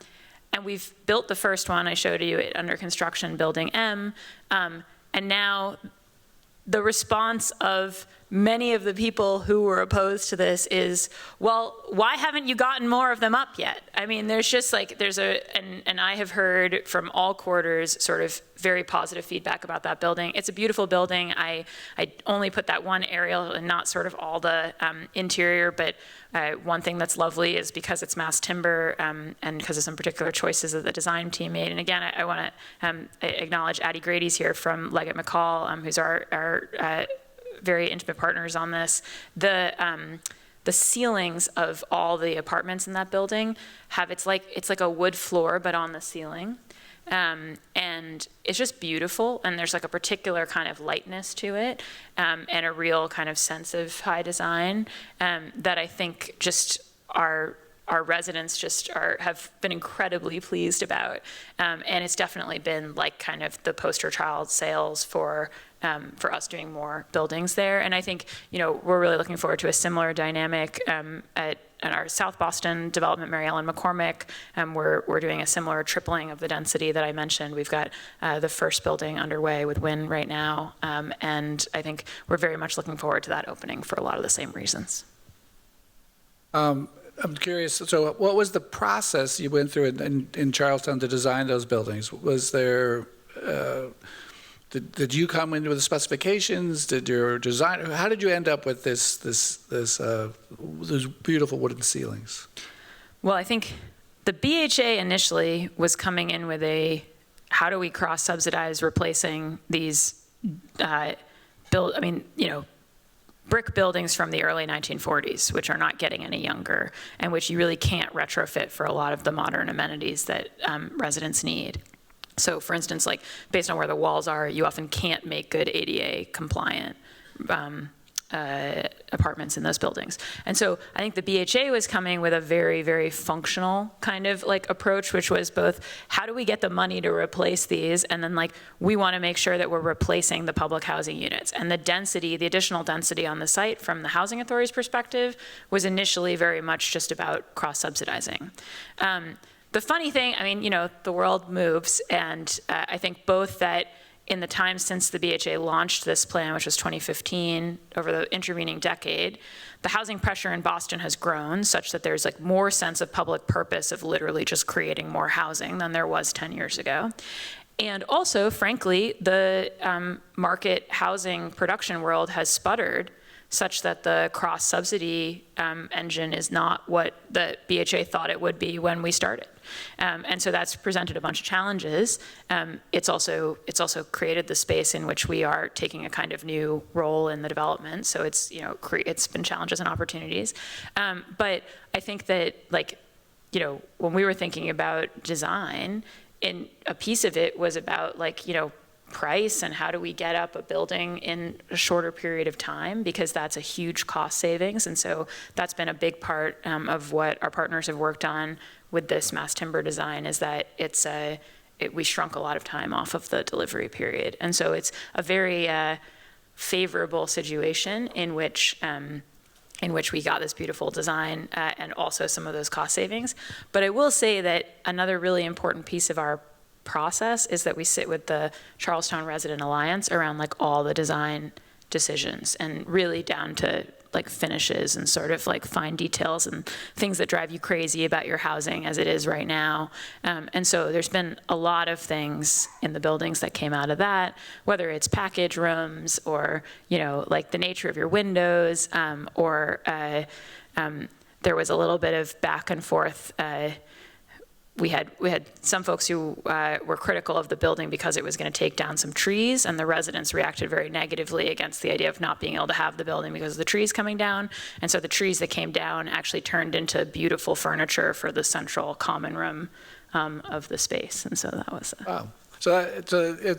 we've built the first one, I showed you it under construction, Building M, and now the response of many of the people who were opposed to this is, well, why haven't you gotten more of them up yet? I mean, there's just like, and I have heard from all quarters sort of very positive feedback about that building. It's a beautiful building. I only put that one aerial and not sort of all the interior, but one thing that's lovely is because it's mass timber and because of some particular choices that the design team made. And again, I want to acknowledge Addie Grady's here from Leggett McCall, who's our very intimate partners on this. The ceilings of all the apartments in that building have, it's like a wood floor, but on the ceiling. And it's just beautiful, and there's like a particular kind of lightness to it, and a real kind of sense of high design that I think just our residents just have been incredibly pleased about, and it's definitely been like kind of the poster child sales for us doing more buildings there. And I think, you know, we're really looking forward to a similar dynamic at our South Boston development, Mary Ellen McCormick. We're doing a similar tripling of the density that I mentioned. We've got the first building underway with Wynn right now, and I think we're very much looking forward to that opening for a lot of the same reasons. I'm curious, so what was the process you went through in Charlestown to design those buildings? Was there, did you come in with the specifications? Did your design, how did you end up with those beautiful wooden ceilings? Well, I think the BHA initially was coming in with how do we cross-subsidize replacing these brick buildings from the early 1940s, which are not getting any younger, and which you really can't retrofit for a lot of the modern amenities that residents need. So for instance, like based on where the walls are, you often can't make good ADA compliant apartments in those buildings. And so I think the BHA was coming with a very, very functional kind of like approach, which was both, how do we get the money to replace these? And then like, we want to make sure that we're replacing the public housing units. And the density, the additional density on the site from the housing authority's perspective was initially very much just about cross-subsidizing. The funny thing, I mean, you know, the world moves, and I think both that in the time since the BHA launched this plan, which was 2015, over the intervening decade, the housing pressure in Boston has grown such that there's like more sense of public purpose of literally just creating more housing than there was 10 years ago. And also, frankly, the market housing production world has sputtered such that the cross-subsidy engine is not what the BHA thought it would be when we started. And so that's presented a bunch of challenges. It's also created the space in which we are taking a kind of new role in the development. So it's, you know, it's been challenges and opportunities. But I think that, like, you know, when we were thinking about design, and a piece of it was about, like, you know, price and how do we get up a building in a shorter period of time, because that's a huge cost savings. And so that's been a big part of what our partners have worked on with this mass timber design, is that we shrunk a lot of time off of the delivery period. And so it's a very favorable situation in which we got this beautiful design and also some of those cost savings. But I will say that another really important piece of our process is that we sit with the Charlestown Resident Alliance around like all the design decisions, and really down to like finishes and sort of like fine details and things that drive you crazy about your housing as it is right now. And so there's been a lot of things in the buildings that came out of that, whether it's package rooms or, you know, like the nature of your windows, or there was a little bit of back and forth we had some folks who were critical of the building because it was going to take down some trees, and the residents reacted very negatively against the idea of not being able to have the building because of the trees coming down. And so the trees that came down actually turned into beautiful furniture for the central common room of the space. And so that was Wow. So it's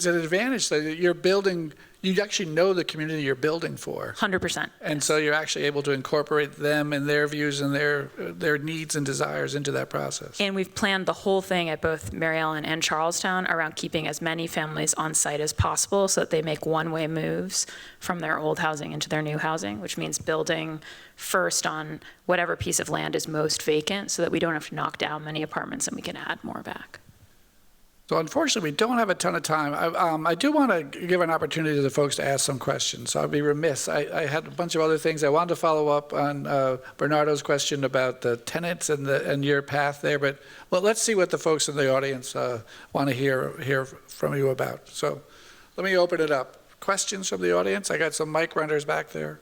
an advantage that you're building, you actually know the community you're building for. 100%. And so you're actually able to incorporate them and their views and their needs and desires into that process. And we've planned the whole thing at both Mary Ellen and Charlestown around keeping as many families on site as possible so that they make one-way moves from their old housing into their new housing, which means building first on whatever piece of land is most vacant so that we don't have to knock down many apartments and we can add more back. So unfortunately, we don't have a ton of time. I do want to give an opportunity to the folks to ask some questions, so I'd be remiss. I had a bunch of other things. I wanted to follow up on Bernardo's question about the tenants and your path there, but well, let's see what the folks in the audience want to hear from you about. So let me open it up. Questions from the audience? I got some mic runners back there.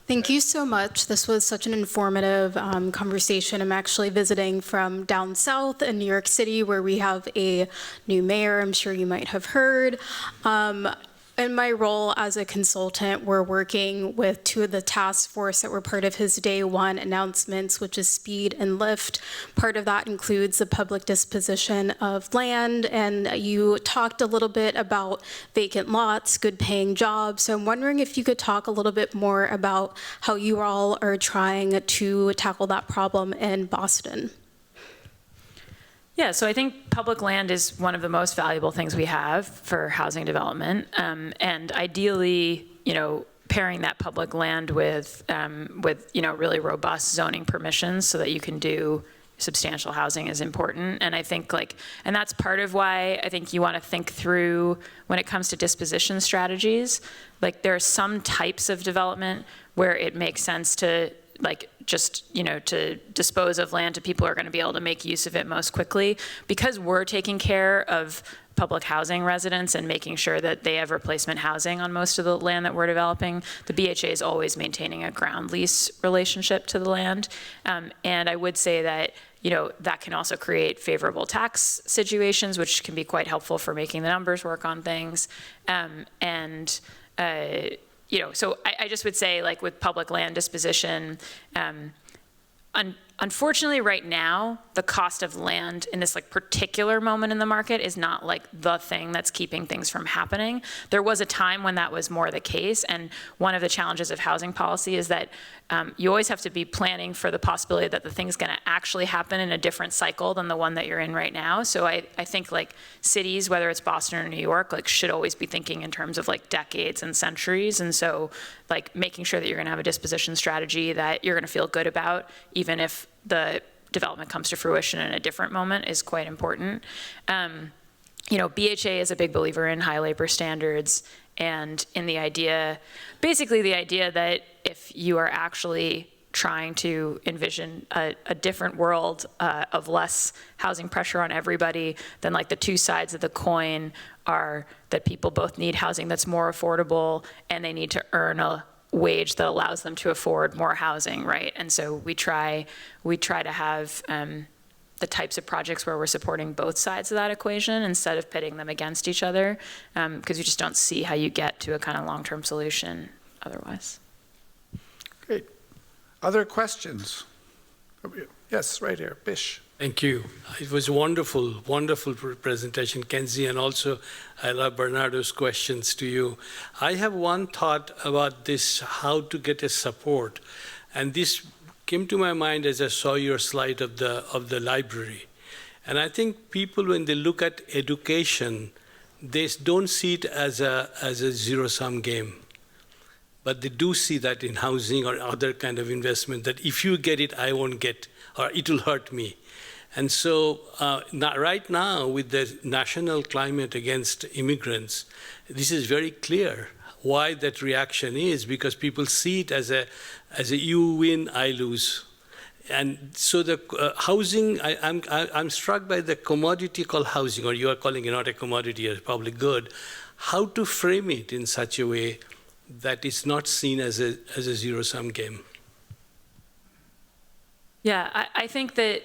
Thank you so much. This was such an informative conversation. I'm actually visiting from down south in New York City, where we have a new mayor. I'm sure you might have heard. In my role as a consultant, we're working with two of the task force that were part of his day one announcements, which is speed and lift. Part of that includes the public disposition of land, and you talked a little bit about vacant lots, good paying jobs. So I'm wondering if you could talk a little bit more about how you all are trying to tackle that problem in Boston. Yeah, so I think public land is one of the most valuable things we have for housing development, and ideally, pairing that public land with really robust zoning permissions so that you can do substantial housing is important. And I think and that's part of why I think you want to think through when it comes to disposition strategies. There are some types of development where it makes sense to to dispose of land to people who are going to be able to make use of it most quickly. Because we're taking care of public housing residents and making sure that they have replacement housing on most of the land that we're developing, the BHA is always maintaining a ground lease relationship to the land. And I would say that that can also create favorable tax situations, which can be quite helpful for making the numbers work on things. So I just would say, with public land disposition, unfortunately right now, the cost of land in this particular moment in the market is not the thing that's keeping things from happening. There was a time when that was more the case, and one of the challenges of housing policy is that you always have to be planning for the possibility that the thing's going to actually happen in a different cycle than the one that you're in right now. So I think cities, whether it's Boston or New York, should always be thinking in terms of decades and centuries. And so making sure that you're going to have a disposition strategy that you're going to feel good about, even if the development comes to fruition in a different moment, is quite important. BHA is a big believer in high labor standards and in the idea that if you are actually trying to envision a different world of less housing pressure on everybody, then the two sides of the coin are that people both need housing that's more affordable and they need to earn a wage that allows them to afford more housing, right? And so we try to have the types of projects where we're supporting both sides of that equation instead of pitting them against each other, because you just don't see how you get to a kind of long-term solution otherwise. Great. Other questions? Yes, right here, Bish. Thank you. It was a wonderful, wonderful presentation, Kenzie, and also I love Bernardo's questions to you. I have one thought about this, how to get a support, and this came to my mind as I saw your slide of the library. And I think people, when they look at education, they don't see it as a zero-sum game. But they do see that in housing or other kind of investment, that if you get it, I won't get, or it will hurt me. And so right now, with the national climate against immigrants, this is very clear why that reaction is, because people see it as a you win, I lose. And so the housing, I'm struck by the commodity called housing, or you are calling it not a commodity, a public good, how to frame it in such a way that it's not seen as a zero-sum game. Yeah, I think that,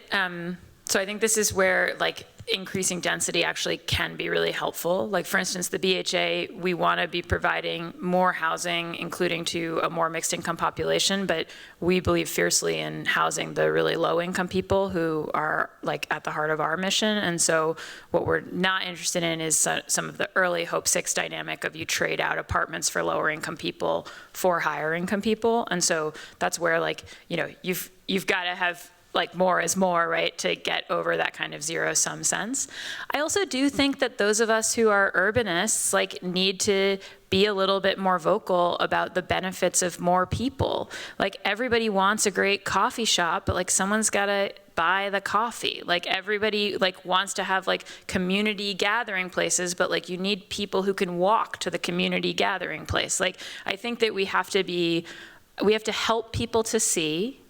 so I think this is where like increasing density actually can be really helpful. Like for instance, the BHA, we want to be providing more housing, including to a more mixed income population, but we believe fiercely in housing the really low income people who are like at the heart of our mission. And so what we're not interested in is some of the early Hope 6 dynamic of you trade out apartments for lower income people for higher income people. And so that's where like, you know, you've got to have like more is more, right, to get over that kind of zero-sum sense. I also do think that those of us who are urbanists like need to be a little bit more vocal about the benefits of more people. Like everybody wants a great coffee shop, but like someone's gotta buy the coffee. Like everybody like wants to have like community gathering places, but like you need people who can walk to the community gathering place. Like I think that we have to help people to see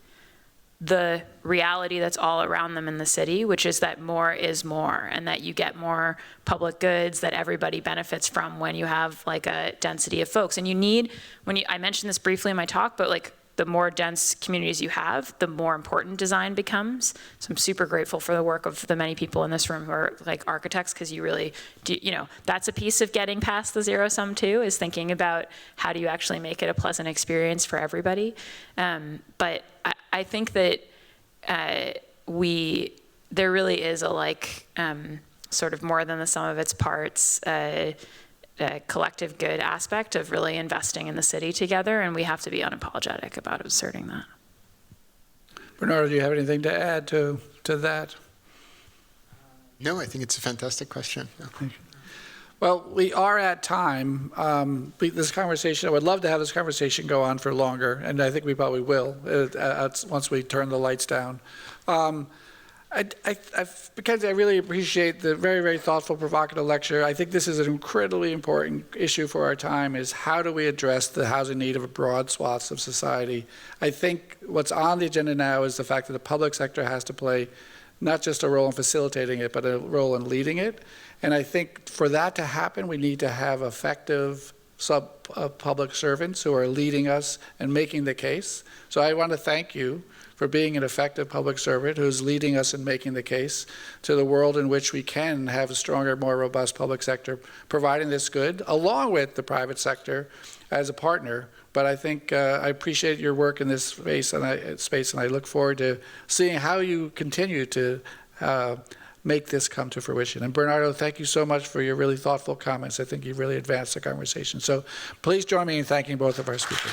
the reality that's all around them in the city, which is that more is more, and that you get more public goods that everybody benefits from when you have like a density of folks. And you need, I mentioned this briefly in my talk, but like the more dense communities you have, the more important design becomes. So I'm super grateful for the work of the many people in this room who are like architects, because you really do, you know, that's a piece of getting past the zero sum too, is thinking about how do you actually make it a pleasant experience for everybody. But I think that there really is a like sort of more than the sum of its parts collective good aspect of really investing in the city together, and we have to be unapologetic about asserting that. Bernardo, do you have anything to add to that? No, I think it's a fantastic question. Yeah. Well, we are at time. This conversation, I would love to have this conversation go on for longer, and I think we probably will once we turn the lights down. Because I really appreciate the very, very thoughtful, provocative lecture. I think this is an incredibly important issue for our time, is how do we address the housing need of a broad swaths of society? I think what's on the agenda now is the fact that the public sector has to play not just a role in facilitating it, but a role in leading it. And I think for that to happen, we need to have effective public servants who are leading us and making the case. So I want to thank you for being an effective public servant who's leading us in making the case to the world in which we can have a stronger, more robust public sector providing this good, along with the private sector as a partner. But I think I appreciate your work in this space, and I look forward to seeing how you continue to make this come to fruition. And Bernardo, thank you so much for your really thoughtful comments. I think you've really advanced the conversation. So please join me in thanking both of our speakers.